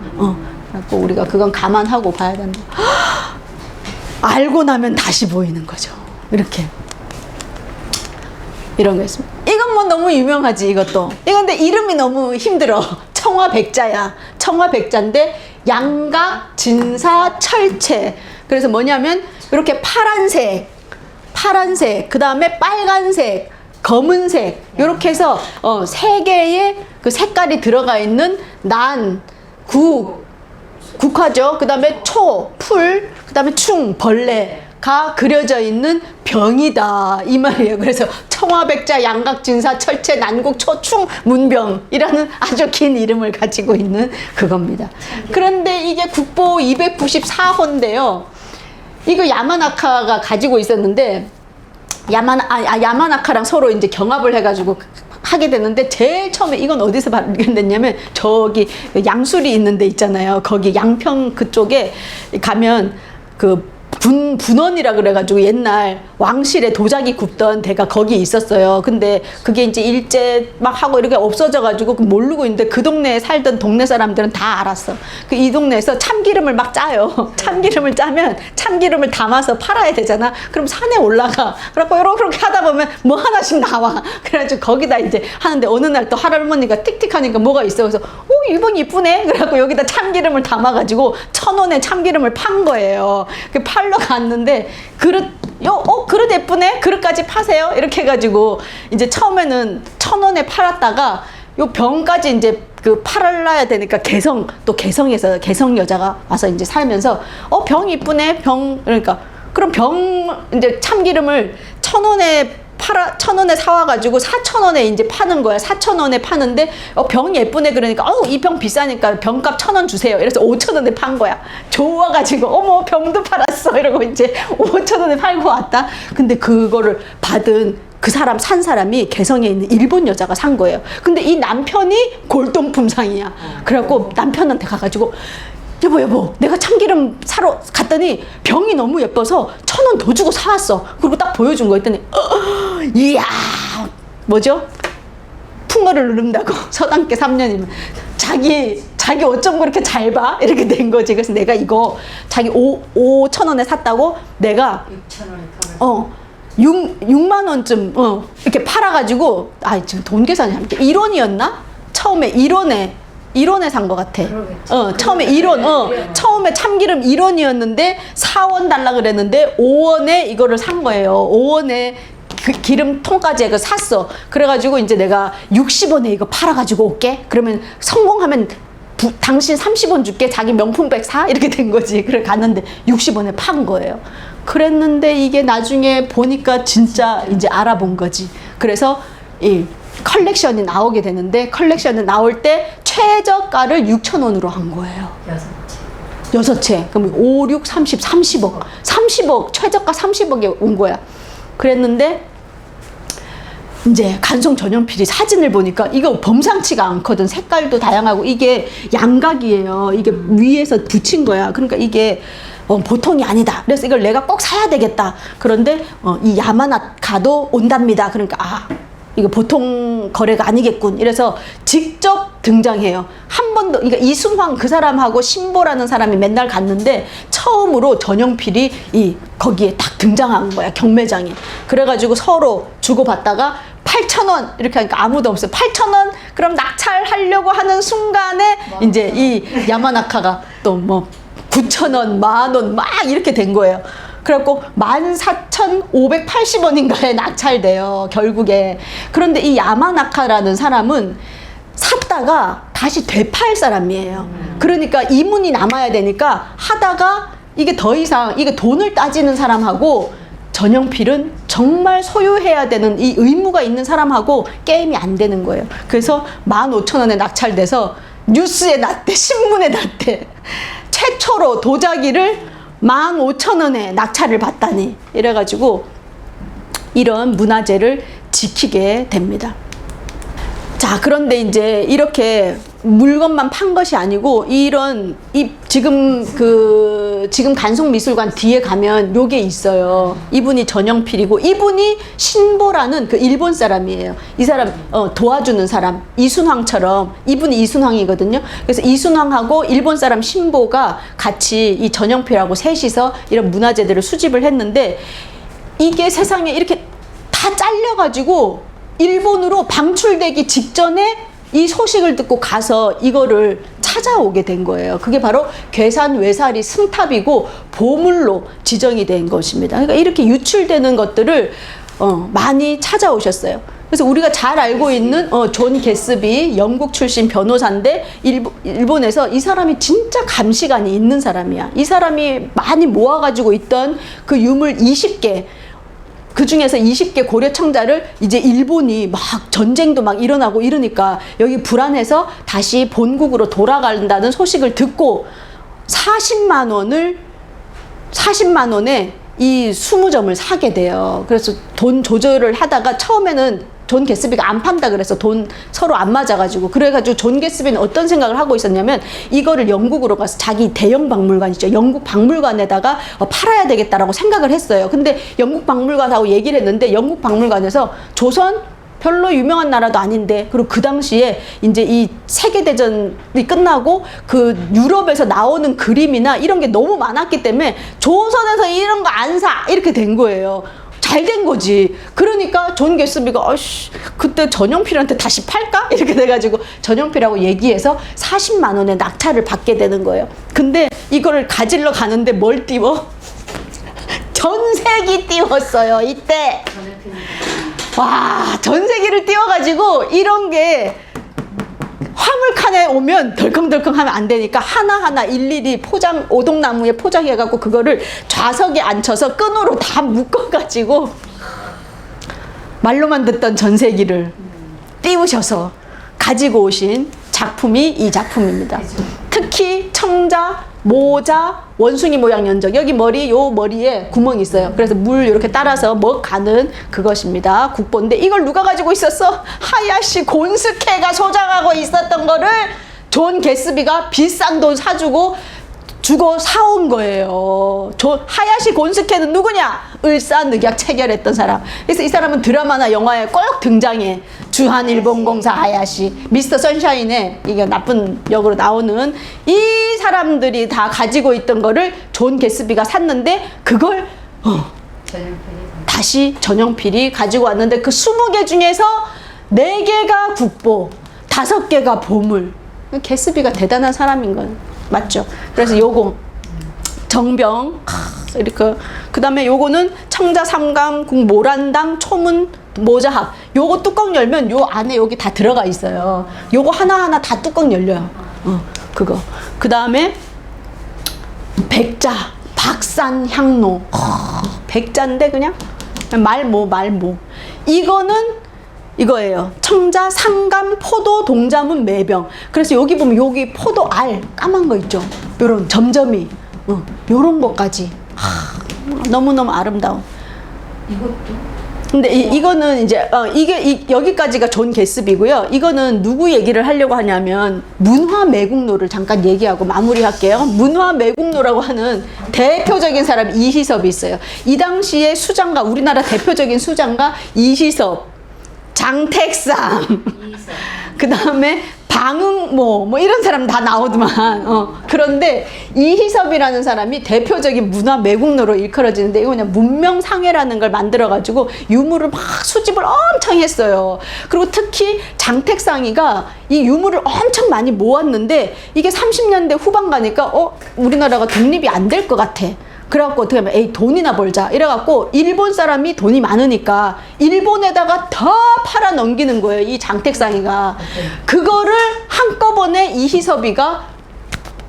그래서 우리가 그건 감안하고 봐야 된다. 알고 나면 다시 보이는 거죠. 이렇게. 이런 거 있습니다. 이건 뭐 너무 유명하지, 이것도. 이건데 이름이 너무 힘들어. 청화백자야. 청화백자인데 양각, 진사, 철체. 그래서 뭐냐면 이렇게 파란색, 그 다음에 빨간색, 검은색, 이렇게 해서 3개의 그 색깔이 들어가 있는 난, 국화죠. 그 다음에 초, 풀, 그 다음에 충, 벌레가 그려져 있는 병이다, 이 말이에요. 그래서 청화백자, 양각진사, 철체, 난국, 초충, 문병이라는 아주 긴 이름을 가지고 있는 그겁니다. 그런데 이게 국보 294호인데요. 이거 야마나카가 가지고 있었는데, 야마나카랑 서로 이제 경합을 해가지고 하게 됐는데, 제일 처음에 이건 어디서 발견됐냐면 저기 양수리 있는 데 있잖아요. 거기 양평 그쪽에 가면 그 분원이라 그래가지고 옛날 왕실에 도자기 굽던 데가 거기 있었어요. 근데 그게 이제 일제 막 하고 이렇게 없어져가지고 모르고 있는데 그 동네에 살던 동네 사람들은 다 알았어. 이 동네에서 참기름을 막 짜요. 참기름을 짜면 참기름을 담아서 팔아야 되잖아. 그럼 산에 올라가. 그래갖고 이렇게 하다 보면 뭐 하나씩 나와. 그래가지고 거기다 이제 하는데 어느 날 또 할머니가 틱틱하니까 뭐가 있어. 그래서 이번 이쁘네. 그래갖고 여기다 참기름을 담아가지고 1,000원에 참기름을 판 거예요. 그 팔러 갔는데 그릇 예쁘네. 그릇까지 파세요. 이렇게 해가지고 이제 처음에는 1,000원에 팔았다가 요 병까지 이제 그 팔아야 되니까 개성에서 개성 여자가 와서 이제 살면서 병 이쁘네. 그러니까 그럼 병 이제 참기름을 1,000원에 사와가지고 4,000원에 이제 파는 거야. 4,000원에 파는데 병이 예쁘네. 그러니까 이 병 비싸니까 병값 1,000원 주세요. 이래서 5,000원에 판 거야. 좋아가지고 어머 병도 팔았어. 이러고 이제 5,000원에 팔고 왔다. 근데 그거를 받은 그 산 사람이 개성에 있는 일본 여자가 산 거예요. 근데 이 남편이 골동품상이야. 그래갖고 남편한테 가가지고 여보 내가 참기름 사러 갔더니 병이 너무 예뻐서 1,000원 더 주고 사왔어. 그리고 딱 보여준 거 했더니 이야 뭐죠? 풍어를 누른다고. 서당계 3년이면 자기 어쩜 그렇게 잘 봐? 이렇게 된 거지. 그래서 내가 이거 자기 5,000원에 샀다고 내가 6,000원에 6만 원쯤 이렇게 팔아가지고 지금 돈 계산이 함께 1원이었나? 처음에 1원에 산 것 같아. 처음에 1원, 처음에 참기름 1원이었는데 4원 달라 그랬는데 5원에 이거를 산 거예요. 5원에 그 기름통까지 샀어. 그래가지고 이제 내가 60원에 이거 팔아가지고 올게. 그러면 성공하면 당신 30원 줄게, 자기 명품백 사, 이렇게 된 거지. 그래 갔는데 60원에 판 거예요. 그랬는데 이게 나중에 보니까 진짜 이제 알아본 거지. 그래서 이 컬렉션이 나오게 되는데, 컬렉션이 나올 때 최저가를 6,000원으로 한 거예요. 6채. 그럼 5, 6, 30, 30억. 30억, 최저가 30억에 온 거야. 그랬는데, 이제 간송 전용필이 사진을 보니까 이거 범상치가 않거든. 색깔도 다양하고, 이게 양각이에요. 이게 위에서 붙인 거야. 그러니까 이게 보통이 아니다. 그래서 이걸 내가 꼭 사야 되겠다. 그런데 이 야마나카도 온답니다. 그러니까 이거 보통 거래가 아니겠군. 이래서 직접 등장해요. 한 번도, 그러니까 이순황 그 사람하고 신보라는 사람이 맨날 갔는데 처음으로 전용필이 거기에 딱 등장한 거야, 경매장에. 그래가지고 서로 주고받다가 8,000원 이렇게 하니까 아무도 없어요. 8,000원 그럼 낙찰하려고 하는 순간에 이제 이 야마나카가 또 뭐 9,000원, 10,000원 막 이렇게 된 거예요. 그래갖고 14,580원인가에 낙찰돼요, 결국에. 그런데 이 야마나카라는 사람은 샀다가 다시 되팔 사람이에요. 그러니까 이문이 남아야 되니까 하다가 이게 더 이상, 이게 돈을 따지는 사람하고 전용필은 정말 소유해야 되는 이 의무가 있는 사람하고 게임이 안 되는 거예요. 그래서 15,000원에 낙찰돼서 뉴스에 났대, 신문에 났대. 최초로 도자기를 15,000원에 낙찰을 받다니. 이래가지고 이런 문화재를 지키게 됩니다. 자, 그런데 이제 이렇게 물건만 판 것이 아니고, 지금 간송미술관 뒤에 가면 요게 있어요. 이분이 전용필이고, 이분이 신보라는 그 일본 사람이에요. 이 사람, 도와주는 사람. 이순황처럼. 이분이 이순황이거든요. 그래서 이순황하고 일본 사람 신보가 같이 이 전용필하고 셋이서 이런 문화재들을 수집을 했는데, 이게 세상에 이렇게 다 잘려가지고, 일본으로 방출되기 직전에 이 소식을 듣고 가서 이거를 찾아오게 된 거예요. 그게 바로 괴산 외사리 승탑이고 보물로 지정이 된 것입니다. 그러니까 이렇게 유출되는 것들을 많이 찾아오셨어요. 그래서 우리가 잘 알고 있는 존 게스비, 영국 출신 변호사인데 일본에서 이 사람이 진짜 감시관이 있는 사람이야. 이 사람이 많이 모아가지고 있던 그 유물 20개, 그 중에서 20개 고려청자를 이제 일본이 막 전쟁도 막 일어나고 이러니까 여기 불안해서 다시 본국으로 돌아간다는 소식을 듣고 40만 원에 이 20점을 사게 돼요. 그래서 돈 조절을 하다가 처음에는 존 게스비가 안 판다 그래서 돈 서로 안 맞아가지고, 그래가지고 존 게스비는 어떤 생각을 하고 있었냐면 이거를 영국으로 가서 자기 대형 박물관 있죠, 영국 박물관에다가 팔아야 되겠다라고 생각을 했어요. 근데 영국 박물관하고 얘기를 했는데 영국 박물관에서 조선 별로 유명한 나라도 아닌데, 그리고 그 당시에 이제 이 세계대전이 끝나고 그 유럽에서 나오는 그림이나 이런 게 너무 많았기 때문에 조선에서 이런 거 안 사, 이렇게 된 거예요. 잘 된 거지. 그러니까 존 게스비가 그때 전용필한테 다시 팔까? 이렇게 돼가지고 전용필하고 얘기해서 40만 원에 낙찰을 받게 되는 거예요. 근데 이거를 가지러 가는데 뭘 띄워? 전세기 띄웠어요, 이때. 와, 전세기를 띄워가지고 이런 게 화물칸에 오면 덜컹덜컹 하면 안 되니까 하나하나 일일이 포장, 오동나무에 포장해갖고 그거를 좌석에 앉혀서 끈으로 다 묶어가지고 말로만 듣던 전세기를 띄우셔서 가지고 오신 작품이 이 작품입니다. 특히 청자, 모자, 원숭이 모양 연적, 여기 요 머리에 구멍이 있어요. 그래서 물 이렇게 따라서 먹가는 그것입니다. 국보인데 이걸 누가 가지고 있었어? 하야시 곤스케가 소장하고 있었던 거를 존 게스비가 비싼 돈 주고 사온 거예요. 하야시 곤스케는 누구냐? 을사늑약 체결했던 사람. 그래서 이 사람은 드라마나 영화에 꼭 등장해. 주한일본공사 하야시, 미스터 선샤인에 이게 나쁜 역으로 나오는 이 사람들이 다 가지고 있던 거를 존 게스비가 샀는데 그걸 다시 전용필이 가지고 왔는데 그 20개 중에서 4개가 국보, 5개가 보물. 게스비가 대단한 사람인 건 맞죠? 그래서 요거 정병 이렇게, 그 다음에 요거는 청자 삼감 국 모란당 초문 모자합. 요거 뚜껑 열면 요 안에 여기 다 들어가 있어요. 요거 하나하나 다 뚜껑 열려요. 그거. 그 다음에 백자, 박산향로. 백자인데 그냥 말모. 이거는 이거예요. 청자, 상감, 포도, 동자문, 매병. 그래서 여기 보면 여기 포도 알 까만 거 있죠. 요런 점점이 요런 것까지 너무너무 아름다워. 이것도 근데 이거는 이제 여기까지가 존 게스비고요. 이거는 누구 얘기를 하려고 하냐면 문화 매국노를 잠깐 얘기하고 마무리할게요. 문화 매국노라고 하는 대표적인 사람 이희섭이 있어요. 이 당시에 수장가, 우리나라 대표적인 수장가 이희섭, 장택상, 그 다음에 방응모 뭐 이런 사람 다 나오더만. 그런데 이희섭이라는 사람이 대표적인 문화 매국노로 일컬어지는데 이거 그냥 문명상회라는 걸 만들어 가지고 유물을 막 수집을 엄청 했어요. 그리고 특히 장택상이가 이 유물을 엄청 많이 모았는데 이게 30년대 후반 가니까 우리나라가 독립이 안 될 것 같아. 그래갖고 어떻게 하면 에이 돈이나 벌자 이래갖고 일본 사람이 돈이 많으니까 일본에다가 다 팔아 넘기는 거예요. 이 장택상이가. 그거를 한꺼번에 이희섭이가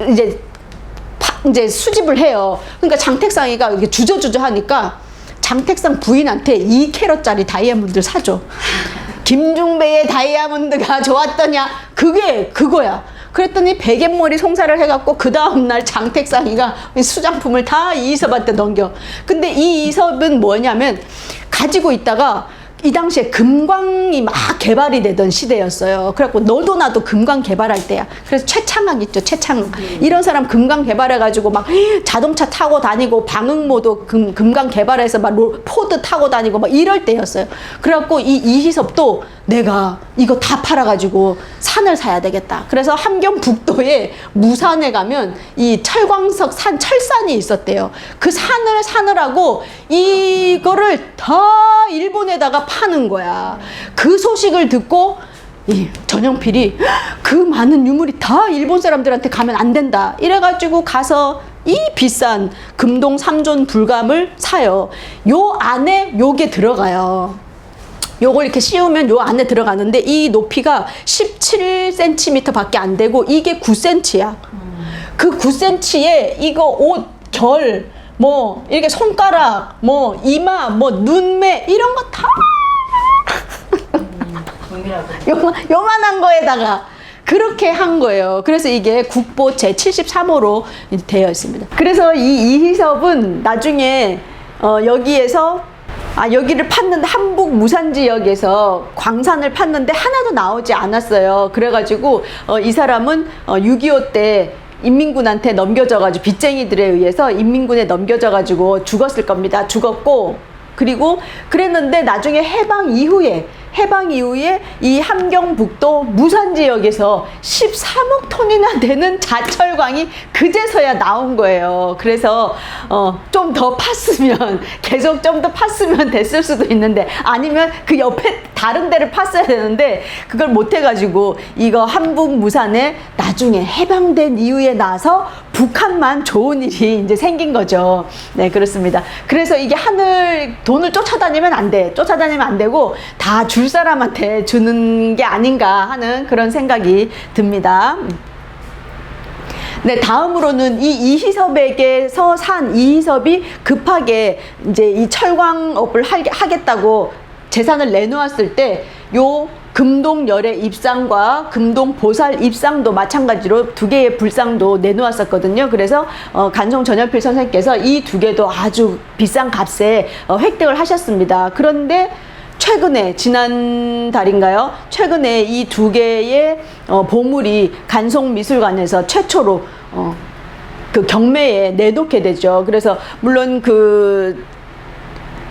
이제 수집을 해요. 그러니까 장택상이가 이게 주저주저 하니까 장택상 부인한테 2캐럿짜리 다이아몬드를 사줘. 김중배의 다이아몬드가 좋았더냐? 그게 그거야. 그랬더니 베갯머리 송사를 해갖고 그 다음날 장택상이가 수장품을 다 이희섭한테 넘겨. 근데 이 이희섭은 뭐냐면 가지고 있다가 이 당시에 금광이 막 개발이 되던 시대였어요. 그래갖고 너도 나도 금광 개발할 때야. 그래서 최창학 있죠, 최창학. 이런 사람 금광 개발해가지고 막 자동차 타고 다니고 방응모도 금광 개발해서 막 포드 타고 다니고 막 이럴 때였어요. 그래갖고 이 이희섭도 내가 이거 다 팔아가지고 산을 사야 되겠다. 그래서 함경북도에 무산에 가면 이 철광석 철산이 있었대요. 그 산을 사느라고 이거를 다 일본에다가 파는 거야. 그 소식을 듣고 이 전영필이 그 많은 유물이 다 일본 사람들한테 가면 안 된다. 이래가지고 가서 이 비싼 금동 3존 불감을 사요. 요 안에 요게 들어가요. 요걸 이렇게 씌우면 요 안에 들어가는데 이 높이가 17cm 밖에 안 되고 이게 9cm야. 그 9cm에 이거 옷, 결, 뭐 이렇게 손가락, 뭐 이마, 뭐 눈매 이런 거 다 요만한 거에다가 그렇게 한 거예요. 그래서 이게 국보 제73호로 되어 있습니다. 그래서 이 이희섭은 나중에 여기에서 여기를 팠는데 한북 무산 지역에서 광산을 팠는데 하나도 나오지 않았어요. 그래가지고 이 사람은 6.25 때 인민군한테 넘겨져가지고 빚쟁이들에 의해서 인민군에 넘겨져가지고 죽었을 겁니다. 죽었고 그리고 그랬는데 나중에 해방 이후에 이 함경북도 무산 지역에서 13억 톤이나 되는 자철광이 그제서야 나온 거예요. 그래서 좀 더 팠으면 계속 좀 더 팠으면 됐을 수도 있는데 아니면 그 옆에 다른 데를 팠어야 되는데 그걸 못 해가지고 이거 함북 무산에 나중에 해방된 이후에 나서 북한만 좋은 일이 이제 생긴 거죠. 네, 그렇습니다. 그래서 이게 돈을 쫓아다니면 안 돼. 쫓아다니면 안 되고 다 줄 사람한테 주는 게 아닌가 하는 그런 생각이 듭니다. 네, 다음으로는 이 이희섭에게서 산 이희섭이 급하게 이제 이 철광업을 하겠다고 재산을 내놓았을 때 요 금동열애 입상과 금동 보살 입상도 마찬가지로 두 개의 불상도 내놓았었거든요. 그래서 간송 전현필 선생님께서 이 두 개도 아주 비싼 값에 획득을 하셨습니다. 그런데 최근에 지난달인가요? 최근에 이 두 개의 보물이 간송미술관에서 최초로 그 경매에 내놓게 되죠. 그래서 물론 그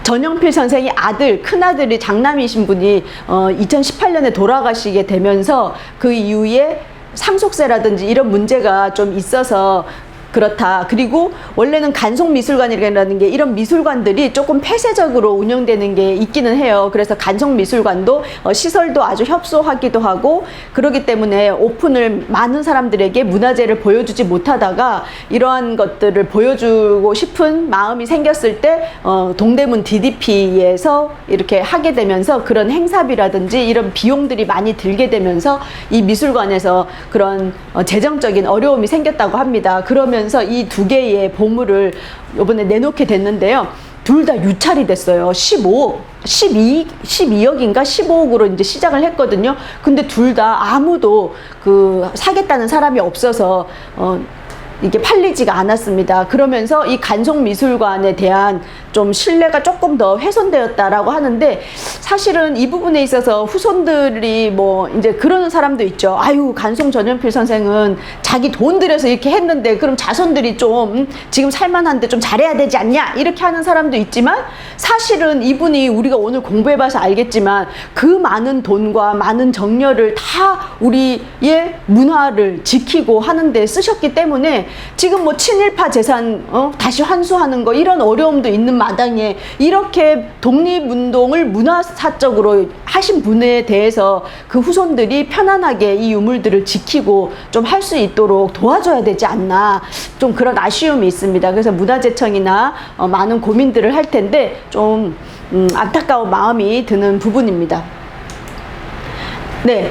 전영필 선생의 큰아들이 장남이신 분이 2018년에 돌아가시게 되면서 그 이후에 상속세라든지 이런 문제가 좀 있어서 그렇다. 그리고 원래는 간송미술관이라는 게 이런 미술관들이 조금 폐쇄적으로 운영되는 게 있기는 해요. 그래서 간송미술관도 시설도 아주 협소하기도 하고 그렇기 때문에 오픈을 많은 사람들에게 문화재를 보여주지 못하다가 이러한 것들을 보여주고 싶은 마음이 생겼을 때 동대문 DDP에서 이렇게 하게 되면서 그런 행사비라든지 이런 비용들이 많이 들게 되면서 이 미술관에서 그런 재정적인 어려움이 생겼다고 합니다. 그러면서 이 두 개의 보물을 이번에 내놓게 됐는데요. 둘 다 유찰이 됐어요. 12억인가 15억으로 이제 시작을 했거든요. 근데 둘 다 아무도 사겠다는 사람이 없어서 이게 팔리지가 않았습니다. 그러면서 이 간송미술관에 대한 좀 신뢰가 조금 더 훼손되었다라고 하는데 사실은 이 부분에 있어서 후손들이 뭐 이제 그러는 사람도 있죠. 아유, 간송 전연필 선생은 자기 돈 들여서 이렇게 했는데 그럼 자손들이 좀 지금 살만한데 좀 잘해야 되지 않냐? 이렇게 하는 사람도 있지만 사실은 이분이 우리가 오늘 공부해봐서 알겠지만 그 많은 돈과 많은 정열을 다 우리의 문화를 지키고 하는 데 쓰셨기 때문에 지금 뭐 친일파 재산 다시 환수하는 거 이런 어려움도 있는 마당에 이렇게 독립운동을 문화사적으로 하신 분에 대해서 그 후손들이 편안하게 이 유물들을 지키고 좀 할 수 있도록 도와줘야 되지 않나 좀 그런 아쉬움이 있습니다. 그래서 문화재청이나 많은 고민들을 할 텐데 좀 안타까운 마음이 드는 부분입니다. 네.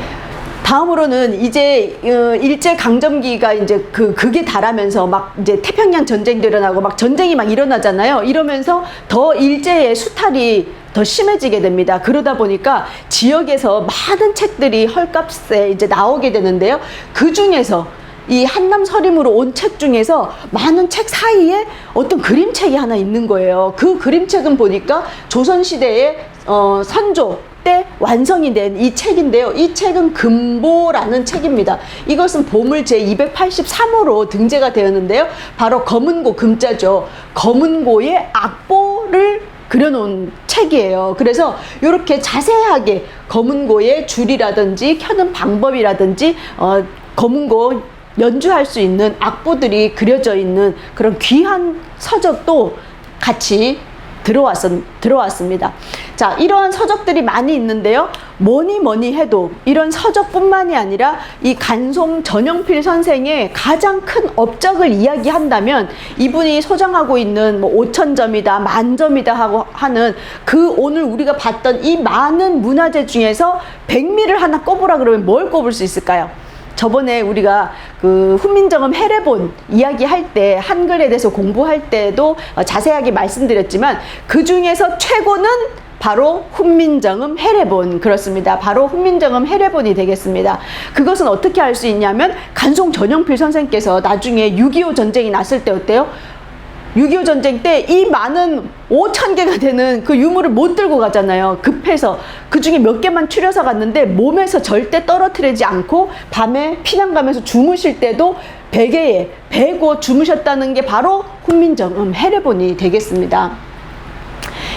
다음으로는 이제 일제 강점기가 이제 그게 달하면서 막 이제 태평양 전쟁도 일어나고 막 전쟁이 막 일어나잖아요. 이러면서 더 일제의 수탈이 더 심해지게 됩니다. 그러다 보니까 지역에서 많은 책들이 헐값에 이제 나오게 되는데요. 그 중에서 이 한남 서림으로 온 책 중에서 많은 책 사이에 어떤 그림책이 하나 있는 거예요. 그 그림책은 보니까 조선시대의 선조 때 완성이 된 이 책인데요. 이 책은 금보라는 책입니다. 이것은 보물 제283호로 등재가 되었는데요. 바로 검은고 금자죠. 검은고의 악보를 그려놓은 책이에요. 그래서 이렇게 자세하게 검은고의 줄이라든지 켜는 방법이라든지 검은고 연주할 수 있는 악보들이 그려져 있는 그런 귀한 서적도 같이 들어왔습니다. 자, 이러한 서적들이 많이 있는데요. 뭐니 해도 이런 서적뿐만이 아니라 이 간송 전영필 선생의 가장 큰 업적을 이야기한다면 이분이 소장하고 있는 뭐 5,000점이다, 10,000점이다 하고 하는 그 오늘 우리가 봤던 이 많은 문화재 중에서 백미를 하나 꼽으라 그러면 뭘 꼽을 수 있을까요? 저번에 우리가 그 훈민정음 해례본 이야기할 때 한글에 대해서 공부할 때도 자세하게 말씀드렸지만 그 중에서 최고는 바로 훈민정음 해례본. 그렇습니다. 바로 훈민정음 해례본이 되겠습니다. 그것은 어떻게 알 수 있냐면 간송 전영필 선생께서 나중에 6.25 전쟁이 났을 때 어때요? 6.25 전쟁 때 이 많은 5,000개가 되는 그 유물을 못 들고 가잖아요. 급해서 그 중에 몇 개만 추려서 갔는데 몸에서 절대 떨어뜨리지 않고 밤에 피난 가면서 주무실 때도 베개에 베고 주무셨다는 게 바로 훈민정음 해례본이 되겠습니다.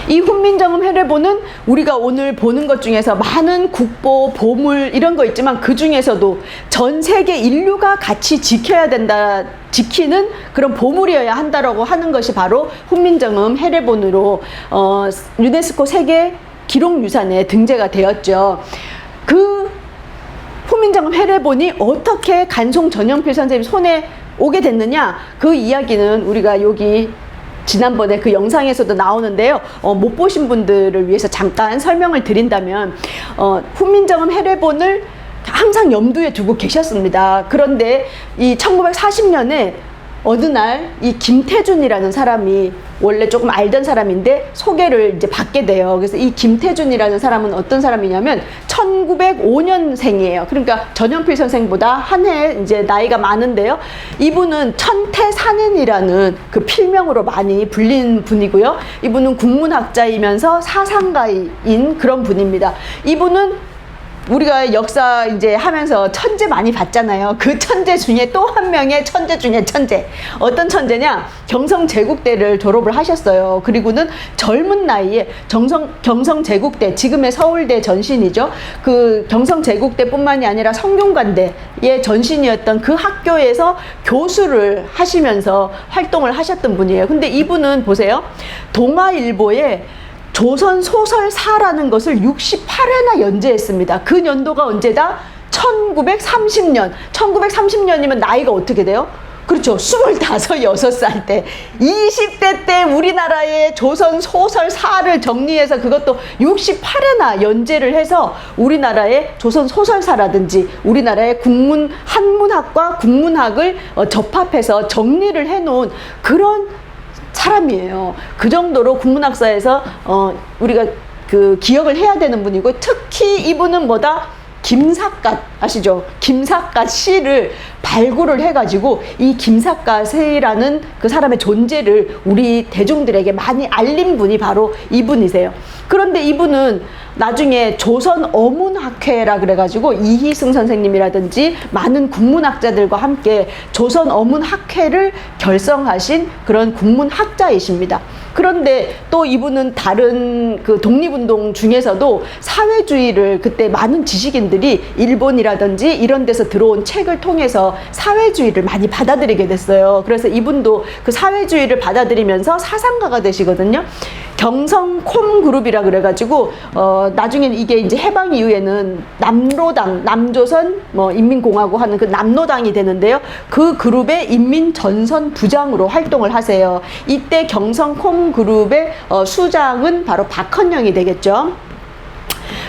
이 훈민정음 해례본은 우리가 오늘 보는 것 중에서 많은 국보, 보물 이런 거 있지만 그 중에서도 전 세계 인류가 같이 지켜야 된다, 지키는 그런 보물이어야 한다라고 하는 것이 바로 훈민정음 해례본으로 유네스코 세계 기록유산에 등재가 되었죠. 그 훈민정음 해례본이 어떻게 간송 전영필 선생님 손에 오게 됐느냐, 그 이야기는 우리가 여기 지난번에 그 영상에서도 나오는데요. 못 보신 분들을 위해서 잠깐 설명을 드린다면 훈민정음 해례본을 항상 염두에 두고 계셨습니다. 그런데 이 1940년에 어느 날 이 김태준이라는 사람이 원래 조금 알던 사람인데 소개를 이제 받게 돼요. 그래서 이 김태준이라는 사람은 어떤 사람이냐면 1905년생이에요. 그러니까 전영필 선생보다 한 해 이제 나이가 많은데요. 이분은 천태산인이라는 그 필명으로 많이 불린 분이고요. 이분은 국문학자이면서 사상가인 그런 분입니다. 이분은 우리가 역사 이제 하면서 천재 많이 봤잖아요. 그 천재 중에 또 한 명의 천재 중에 천재. 어떤 천재냐? 경성제국대를 졸업을 하셨어요. 그리고는 젊은 나이에 경성제국대, 지금의 서울대 전신이죠. 그 경성제국대뿐만이 아니라 성균관대의 전신이었던 그 학교에서 교수를 하시면서 활동을 하셨던 분이에요. 근데 이분은 보세요. 동아일보에 조선 소설사라는 것을 68회나 연재했습니다. 그 연도가 언제다? 1930년. 1930년이면 나이가 어떻게 돼요? 그렇죠. 25, 6살 때. 20대 때 우리나라의 조선 소설사를 정리해서 그것도 68회나 연재를 해서 우리나라의 조선 소설사라든지 우리나라의 한문학과 국문학을 접합해서 정리를 해놓은 그런 사람이에요. 그 정도로 국문학사에서 우리가 그 기억을 해야 되는 분이고, 특히 이분은 뭐다? 김삿갓 아시죠? 김삿갓 시를 발굴을 해가지고 이 김삿갓이라는 그 사람의 존재를 우리 대중들에게 많이 알린 분이 바로 이분이세요. 그런데 이분은 나중에 조선 어문학회라 그래가지고 이희승 선생님이라든지 많은 국문학자들과 함께 조선 어문학회를 결성하신 그런 국문학자이십니다. 그런데 또 이분은 다른 그 독립운동 중에서도 사회주의를, 그때 많은 지식인들이 일본이라든지 이런 데서 들어온 책을 통해서 사회주의를 많이 받아들이게 됐어요. 그래서 이분도 그 사회주의를 받아들이면서 사상가가 되시거든요. 경성콤그룹이라 그래가지고 나중에는 이게 이제 해방 이후에는 남로당, 남조선 인민공화국 하는 그 남로당이 되는데요. 그 그룹의 인민전선 부장으로 활동을 하세요. 이때 경성콤그룹의 수장은 바로 박헌영이 되겠죠.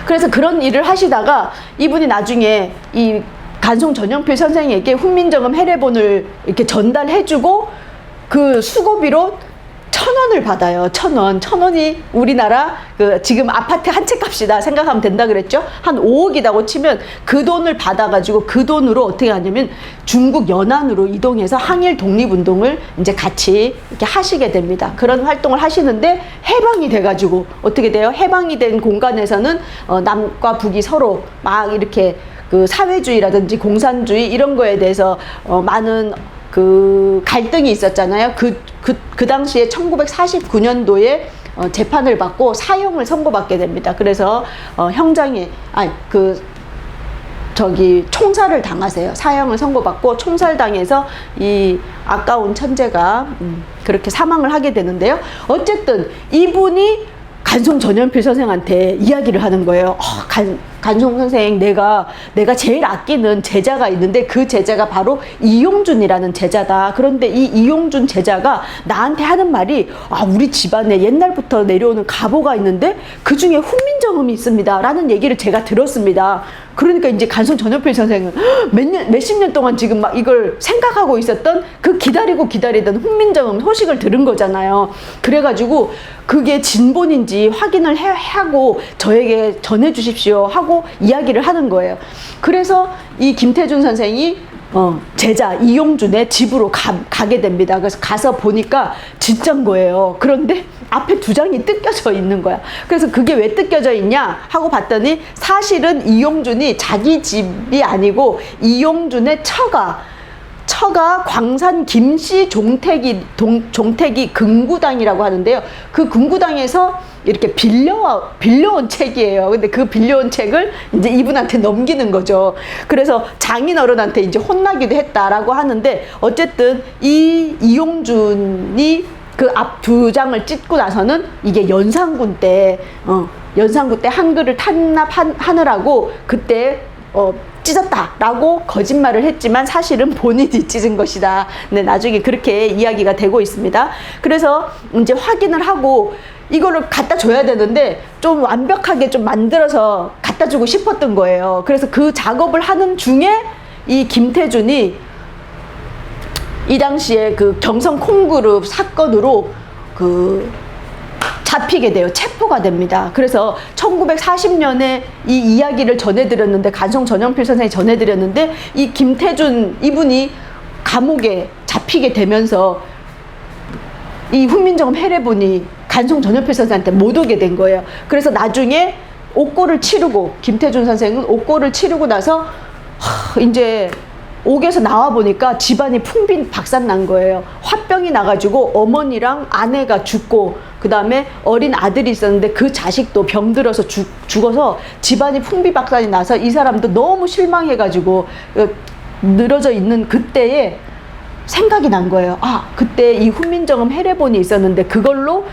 그래서 그런 일을 하시다가 이분이 나중에 이 간송 전영필 선생에게 훈민정음 해례본을 이렇게 전달해주고 그 수고비로 1,000원을 받아요. 1,000원. 1,000원이 우리나라 그 지금 아파트 한 채 값이다 생각하면 된다 그랬죠. 한 5억이라고 치면 그 돈을 받아가지고 그 돈으로 어떻게 하냐면 중국 연안으로 이동해서 항일 독립운동을 이제 같이 이렇게 하시게 됩니다. 그런 활동을 하시는데 해방이 돼가지고 어떻게 돼요? 해방이 된 공간에서는 남과 북이 서로 막 이렇게 그 사회주의라든지 공산주의 이런 거에 대해서 많은 그 갈등이 있었잖아요. 그 당시에 1949년도에 재판을 받고 사형을 선고받게 됩니다. 그래서 총살을 당하세요. 사형을 선고받고 총살당해서 이 아까운 천재가 그렇게 사망을 하게 되는데요. 어쨌든 이분이 간송 전연필 선생한테 이야기를 하는 거예요. 간송 선생, 내가 제일 아끼는 제자가 있는데 그 제자가 바로 이용준이라는 제자다. 그런데 이 이용준 제자가 나한테 하는 말이, 우리 집안에 옛날부터 내려오는 가보가 있는데 그 중에 훈민정음이 있습니다 라는 얘기를 제가 들었습니다. 그러니까 이제 간송 전연필 선생은 몇십 년 동안 지금 막 이걸 생각하고 있었던 그 기다리던 훈민정음 소식을 들은 거잖아요. 그래가지고 그게 진본인지 확인을 하고 저에게 전해주십시오 하고 이야기를 하는 거예요. 그래서 이 김태준 선생이 제자 이용준의 집으로 가게 됩니다. 그래서 가서 보니까 진짜인 거예요. 그런데 앞에 2장이 뜯겨져 있는 거야. 그래서 그게 왜 뜯겨져 있냐 하고 봤더니 사실은 이용준이 자기 집이 아니고 이용준의 처가 광산 김씨 종택이 금구당이라고 하는데요. 그 금구당에서 이렇게 빌려온 책이에요. 근데 그 빌려온 책을 이제 이분한테 넘기는 거죠. 그래서 장인어른한테 이제 혼나기도 했다라고 하는데, 어쨌든 이 이용준이 그 앞 2장을 찢고 나서는 이게 연산군 때 한글을 탄납하느라고 그때 찢었다라고 거짓말을 했지만 사실은 본인이 찢은 것이다. 네, 나중에 그렇게 이야기가 되고 있습니다. 그래서 이제 확인을 하고 이거를 갖다 줘야 되는데 좀 완벽하게 좀 만들어서 갖다 주고 싶었던 거예요. 그래서 그 작업을 하는 중에 이 김태준이 이 당시에 그 경성콤그룹 사건으로 잡히게 돼요. 체포가 됩니다. 그래서 1940년에 이 이야기를 전해드렸는데, 간송 전영필 선생이 전해드렸는데, 이 김태준 이분이 감옥에 잡히게 되면서 이 훈민정음 해례본이 간송 전영필 선생한테 못 오게 된 거예요. 그래서 나중에 옥고를 치르고, 김태준 선생은 옥고를 치르고 나서 이제 옥에서 나와 보니까 집안이 풍비박산 난 거예요. 화병이 나가지고 어머니랑 아내가 죽고, 그 다음에 어린 아들이 있었는데 그 자식도 병들어서 죽어서 집안이 풍비박산이 나서 이 사람도 너무 실망해가지고 늘어져 있는 그때에 생각이 난 거예요. 아, 그때 이 훈민정음 해례본이 있었는데 그걸로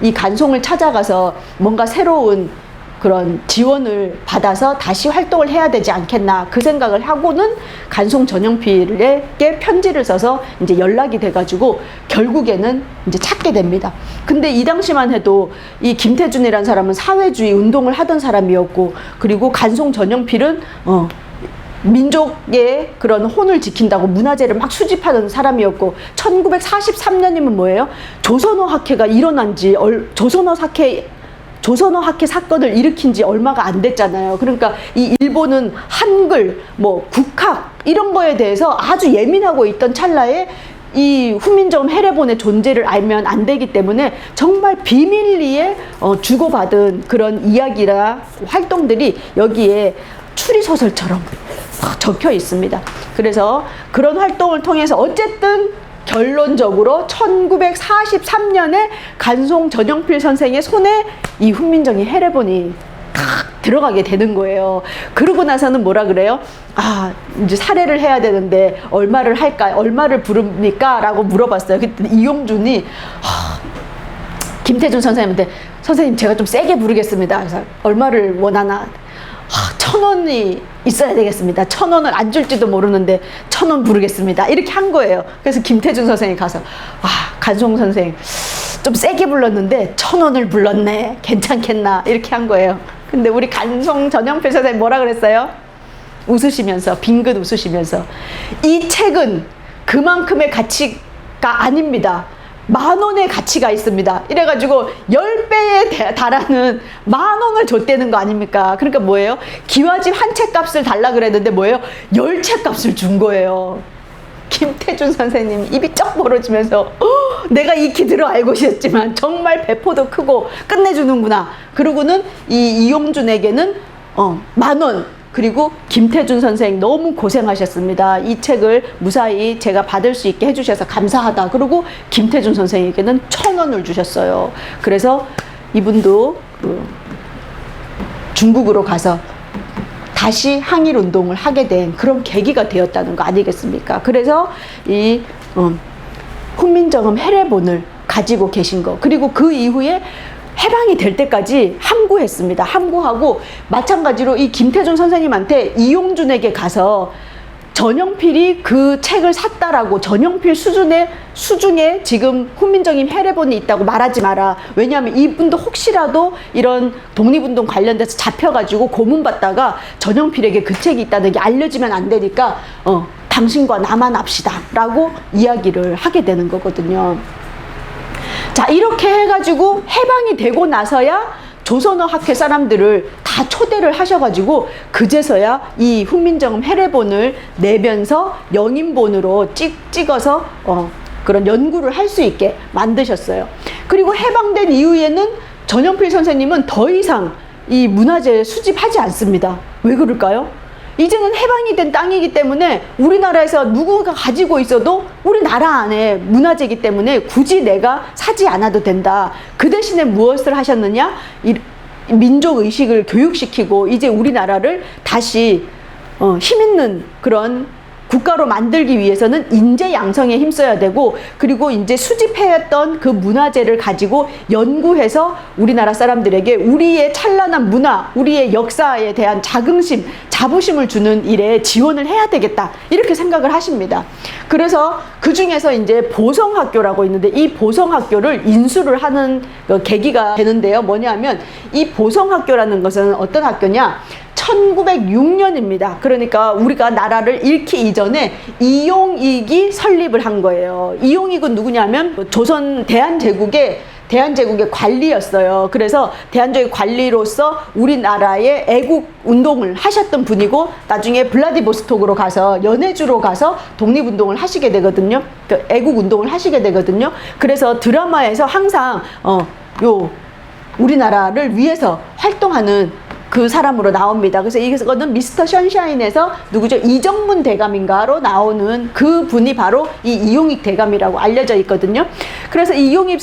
이 간송을 찾아가서 뭔가 새로운 그런 지원을 받아서 다시 활동을 해야 되지 않겠나, 그 생각을 하고는 간송 전영필에게 편지를 써서 이제 연락이 돼가지고 결국에는 이제 찾게 됩니다. 근데 이 당시만 해도 이 김태준이라는 사람은 사회주의 운동을 하던 사람이었고, 그리고 간송 전영필은 민족의 그런 혼을 지킨다고 문화재를 막 수집하는 사람이었고, 1943년이면 뭐예요? 조선어 학회가 일어난 지 조선어 학회 사건을 일으킨 지 얼마가 안 됐잖아요. 그러니까 이 일본은 한글, 뭐 국학 이런 거에 대해서 아주 예민하고 있던 찰나에 이 훈민정음 해례본의 존재를 알면 안 되기 때문에 정말 비밀리에 주고받은 그런 이야기라 활동들이 여기에 추리소설처럼 적혀 있습니다. 그래서 그런 활동을 통해서 어쨌든 결론적으로 1943년에 간송 전영필 선생의 손에 이 훈민정음 해례본이 들어가게 되는 거예요. 그러고 나서는 뭐라 그래요? 아, 이제 사례를 해야 되는데 얼마를 할까? 얼마를 부릅니까? 라고 물어봤어요. 그때 이용준이 김태준 선생님한테, 선생님 제가 좀 세게 부르겠습니다. 그래서 얼마를 원하나? 1,000원이 있어야 되겠습니다. 1,000원을 안 줄지도 모르는데 1,000원 부르겠습니다. 이렇게 한 거예요. 그래서 김태준 선생이 가서, 간송 선생 좀 세게 불렀는데 1,000원을 불렀네. 괜찮겠나? 이렇게 한 거예요. 근데 우리 간송 전영필 선생님 뭐라 그랬어요? 웃으시면서, 빙긋 웃으시면서, 이 책은 그만큼의 가치가 아닙니다. 10,000원의 가치가 있습니다. 이래가지고 10배에 달하는 10,000원을 줬다는 거 아닙니까? 그러니까 뭐예요? 기와집 한 채 값을 달라 그랬는데 뭐예요? 10채 값을 준 거예요. 김태준 선생님 입이 쩍 벌어지면서 내가 익히 들어 알고 있었지만 정말 배포도 크고 끝내주는구나. 그러고는 이 이용준에게는 10,000원, 그리고 김태준 선생 너무 고생하셨습니다. 이 책을 무사히 제가 받을 수 있게 해주셔서 감사하다. 그리고 김태준 선생에게는 1,000원을 주셨어요. 그래서 이분도 중국으로 가서 다시 항일 운동을 하게 된 그런 계기가 되었다는 거 아니겠습니까? 그래서 이 훈민정음 해례본을 가지고 계신 거, 그리고 그 이후에 해방이 될 때까지 함구했습니다. 함구하고 마찬가지로 이 김태준 선생님한테 이용준에게 가서 전영필이 그 책을 샀다라고, 전영필 수중에 지금 훈민정음 해례본이 있다고 말하지 마라. 왜냐하면 이분도 혹시라도 이런 독립운동 관련돼서 잡혀가지고 고문받다가 전영필에게 그 책이 있다는 게 알려지면 안 되니까 당신과 나만 합시다 라고 이야기를 하게 되는 거거든요. 자, 이렇게 해가지고 해방이 되고 나서야 조선어 학회 사람들을 다 초대를 하셔가지고 그제서야 이 훈민정음 해례본을 내면서 영인본으로 찍어서 그런 연구를 할 수 있게 만드셨어요. 그리고 해방된 이후에는 전영필 선생님은 더 이상 이 문화재 수집하지 않습니다. 왜 그럴까요? 이제는 해방이 된 땅이기 때문에 우리나라에서 누구가 가지고 있어도 우리나라 안에 문화재이기 때문에 굳이 내가 사지 않아도 된다. 그 대신에 무엇을 하셨느냐? 민족의식을 교육시키고 이제 우리나라를 다시 힘있는 그런 국가로 만들기 위해서는 인재 양성에 힘써야 되고, 그리고 이제 수집해왔던 그 문화재를 가지고 연구해서 우리나라 사람들에게 우리의 찬란한 문화, 우리의 역사에 대한 자긍심, 자부심을 주는 일에 지원을 해야 되겠다. 이렇게 생각을 하십니다. 그래서 그 중에서 이제 보성학교라고 있는데 이 보성학교를 인수를 하는 계기가 되는데요. 뭐냐면 이 보성학교라는 것은 어떤 학교냐? 1906년입니다. 그러니까 우리가 나라를 잃기 이전에 이용익이 설립을 한 거예요. 이용익은 누구냐면 조선 대한제국의 관리였어요. 그래서 대한제국 관리로서 우리나라의 애국 운동을 하셨던 분이고 나중에 블라디보스톡으로 가서 연해주로 가서 독립운동을 하시게 되거든요. 애국 운동을 하시게 되거든요. 그래서 드라마에서 항상 우리나라를 위해서 활동하는 그 사람으로 나옵니다. 그래서 이거는 미스터 션샤인에서 누구죠? 이정문 대감인가로 나오는 그 분이 바로 이 이용익 대감이라고 알려져 있거든요. 그래서 이용익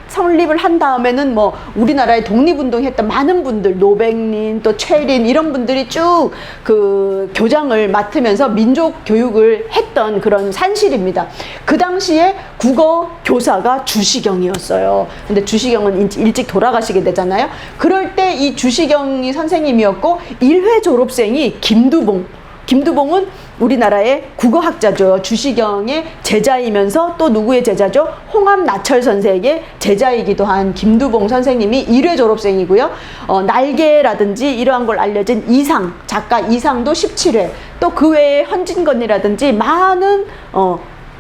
설립을 한 다음에는 뭐 우리나라에 독립운동했던 많은 분들, 노백린 또 최린 이런 분들이 쭉 그 교장을 맡으면서 민족 교육을 했던 그런 산실입니다. 그 당시에 국어 교사가 주시경이었어요. 근데 주시경은 일찍 돌아가시게 되잖아요. 그럴 때 이 주시경이 선생님이었고 1회 졸업생이 김두봉은 우리나라의 국어학자죠. 주시경의 제자이면서 또 누구의 제자죠? 홍합나철 선생의 제자이기도 한 김두봉 선생님이 1회 졸업생이고요. 날개라든지 이러한 걸 알려진 작가 이상도 17회, 또 그 외에 헌진건이라든지 많은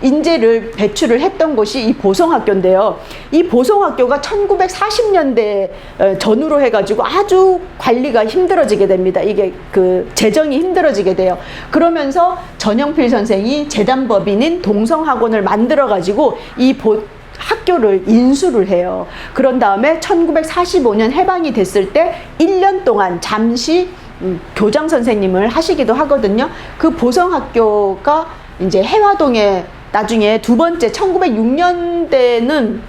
인재를 배출을 했던 곳이 이 보성학교인데요. 이 보성학교가 1940년대 전후로 해가지고 아주 관리가 힘들어지게 됩니다. 이게 그 재정이 힘들어지게 돼요. 그러면서 전영필 선생이 재단법인인 동성학원을 만들어가지고 이 학교를 인수를 해요. 그런 다음에 1945년 해방이 됐을 때 1년 동안 잠시 교장 선생님을 하시기도 하거든요. 그 보성학교가 이제 해화동에 나중에 두 번째 1906년대는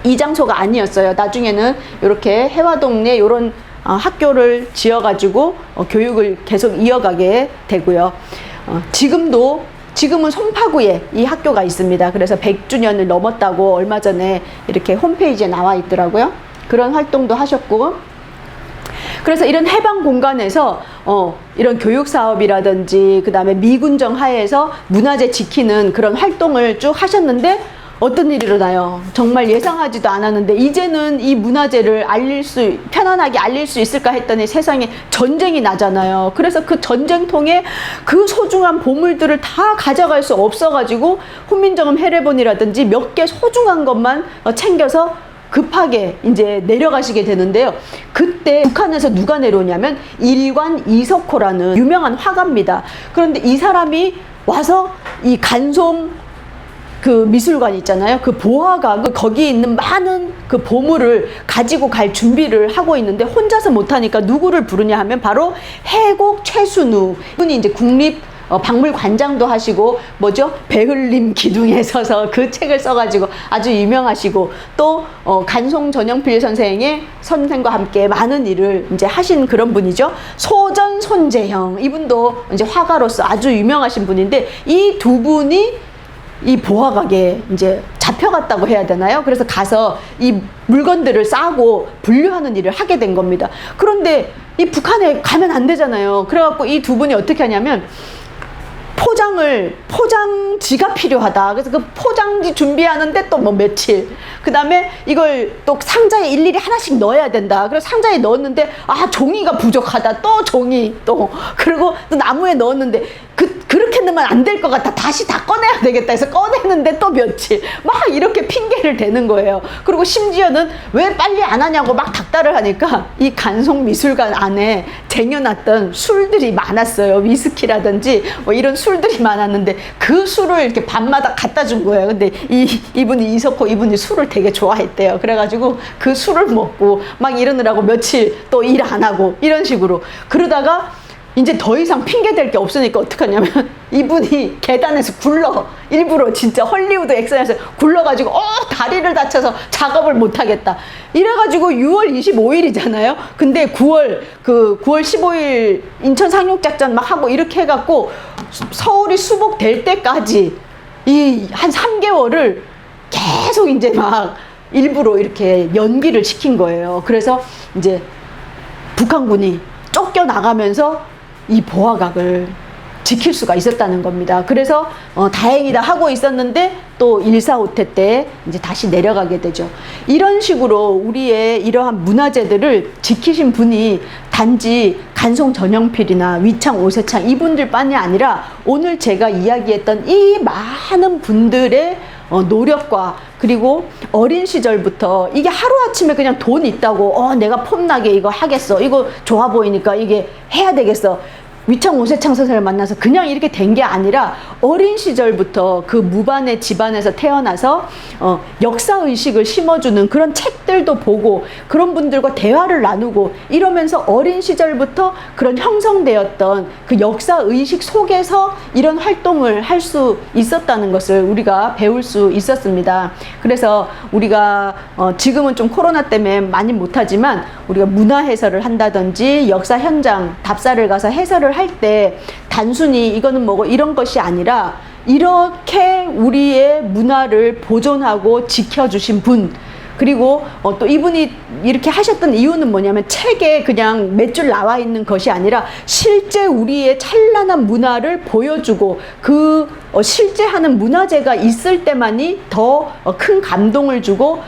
이 장소가 아니었어요. 나중에는 이렇게 해화동에 이런 학교를 지어가지고 교육을 계속 이어가게 되고요. 지금은 송파구에 이 학교가 있습니다. 그래서 100주년을 넘었다고 얼마 전에 이렇게 홈페이지에 나와 있더라고요. 그런 활동도 하셨고, 그래서 이런 해방 공간에서 이런 교육 사업이라든지 그 다음에 미군정 하에서 문화재 지키는 그런 활동을 쭉 하셨는데 어떤 일이 일어나요? 정말 예상하지도 않았는데 이제는 이 문화재를 편안하게 알릴 수 있을까 했더니 세상에 전쟁이 나잖아요. 그래서 그 전쟁통에 그 소중한 보물들을 다 가져갈 수 없어가지고 훈민정음 해례본이라든지 몇 개 소중한 것만 챙겨서 급하게 이제 내려가시게 되는데요. 그때 북한에서 누가 내려오냐면 일관 이석호라는 유명한 화가입니다. 그런데 이 사람이 와서 이 간송 그 미술관 있잖아요. 그 보화가 거기에 있는 많은 그 보물을 가지고 갈 준비를 하고 있는데 혼자서 못하니까 누구를 부르냐 하면 바로 해곡 최순우. 이분이 이제 박물관장도 하시고 배흘림 기둥에 서서 그 책을 써가지고 아주 유명하시고 또 간송 전영필 선생과 함께 많은 일을 이제 하신 그런 분이죠. 소전 손재형, 이분도 이제 화가로서 아주 유명하신 분인데 이 두 분이 이 보화각에 이제 잡혀갔다고 해야 되나요? 그래서 가서 이 물건들을 싸고 분류하는 일을 하게 된 겁니다. 그런데 이 북한에 가면 안 되잖아요. 그래갖고 이 두 분이 어떻게 하냐면 포장지가 필요하다. 그래서 그 포장지 준비하는데 또 며칠. 그 다음에 이걸 또 상자에 일일이 하나씩 넣어야 된다. 그래서 상자에 넣었는데, 종이가 부족하다. 또 종이, 그리고 또 나무에 넣었는데, 그렇게 넣으면 안 될 것 같아. 다시 다 꺼내야 되겠다 해서 꺼내는데 또 며칠. 막 이렇게 핑계를 대는 거예요. 그리고 심지어는 왜 빨리 안 하냐고 막 닥달을 하니까 이 간송미술관 안에 쟁여놨던 술들이 많았어요. 위스키라든지 이런 술들이 많았는데 그 술을 이렇게 밤마다 갖다 준 거예요. 근데 이분이 이석호 술을 되게 좋아했대요. 그래가지고 그 술을 먹고 막 이러느라고 며칠 또 일 안 하고 이런 식으로 그러다가 이제 더 이상 핑계댈 게 없으니까 어떡하냐면 이분이 계단에서 일부러 진짜 헐리우드 액션에서 굴러가지고 다리를 다쳐서 작업을 못하겠다 이래가지고 6월 25일이잖아요 근데 9월 15일 인천 상륙작전 막 하고 이렇게 해갖고 서울이 수복될 때까지 이 한 3개월을 계속 이제 막 일부러 이렇게 연기를 시킨 거예요. 그래서 이제 북한군이 쫓겨나가면서 이 보화각을 지킬 수가 있었다는 겁니다. 그래서 다행이다 하고 있었는데 또 1.4.5태 때 이제 다시 내려가게 되죠. 이런 식으로 우리의 이러한 문화재들을 지키신 분이 단지 간송 전영필이나 위창 오세창 이분들뿐이 아니라 오늘 제가 이야기했던 이 많은 분들의 노력과 그리고 어린 시절부터 이게 하루아침에 그냥 돈 있다고 내가 폼나게 이거 하겠어 이거 좋아 보이니까 이게 해야 되겠어 위창 오세창 선생을 만나서 그냥 이렇게 된 게 아니라 어린 시절부터 그 무반의 집안에서 태어나서 역사의식을 심어주는 그런 책들도 보고 그런 분들과 대화를 나누고 이러면서 어린 시절부터 그런 형성되었던 그 역사의식 속에서 이런 활동을 할 수 있었다는 것을 우리가 배울 수 있었습니다. 그래서 우리가 지금은 좀 코로나 때문에 많이 못하지만 우리가 문화 해설을 한다든지 역사 현장 답사를 가서 해설을 할 때 단순히 이거는 뭐고 이런 것이 아니라 이렇게 우리의 문화를 보존하고 지켜주신 분, 그리고 또 이분이 이렇게 하셨던 이유는 뭐냐면 책에 그냥 몇 줄 나와 있는 것이 아니라 실제 우리의 찬란한 문화를 보여주고 그 실제 하는 문화재가 있을 때만이 더 큰 감동을 주고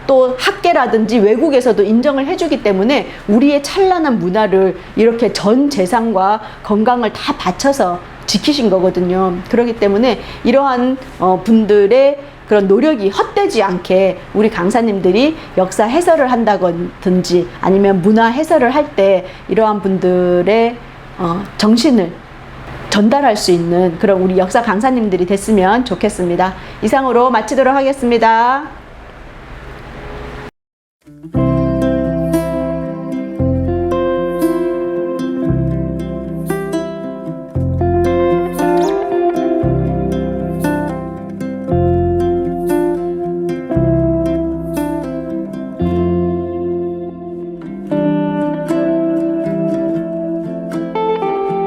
또 학계라든지 외국에서도 인정을 해주기 때문에 우리의 찬란한 문화를 이렇게 전 재산과 건강을 다 바쳐서 지키신 거거든요. 그렇기 때문에 이러한 분들의 그런 노력이 헛되지 않게 우리 강사님들이 역사 해설을 한다든지 아니면 문화 해설을 할 때 이러한 분들의 정신을 전달할 수 있는 그런 우리 역사 강사님들이 됐으면 좋겠습니다. 이상으로 마치도록 하겠습니다.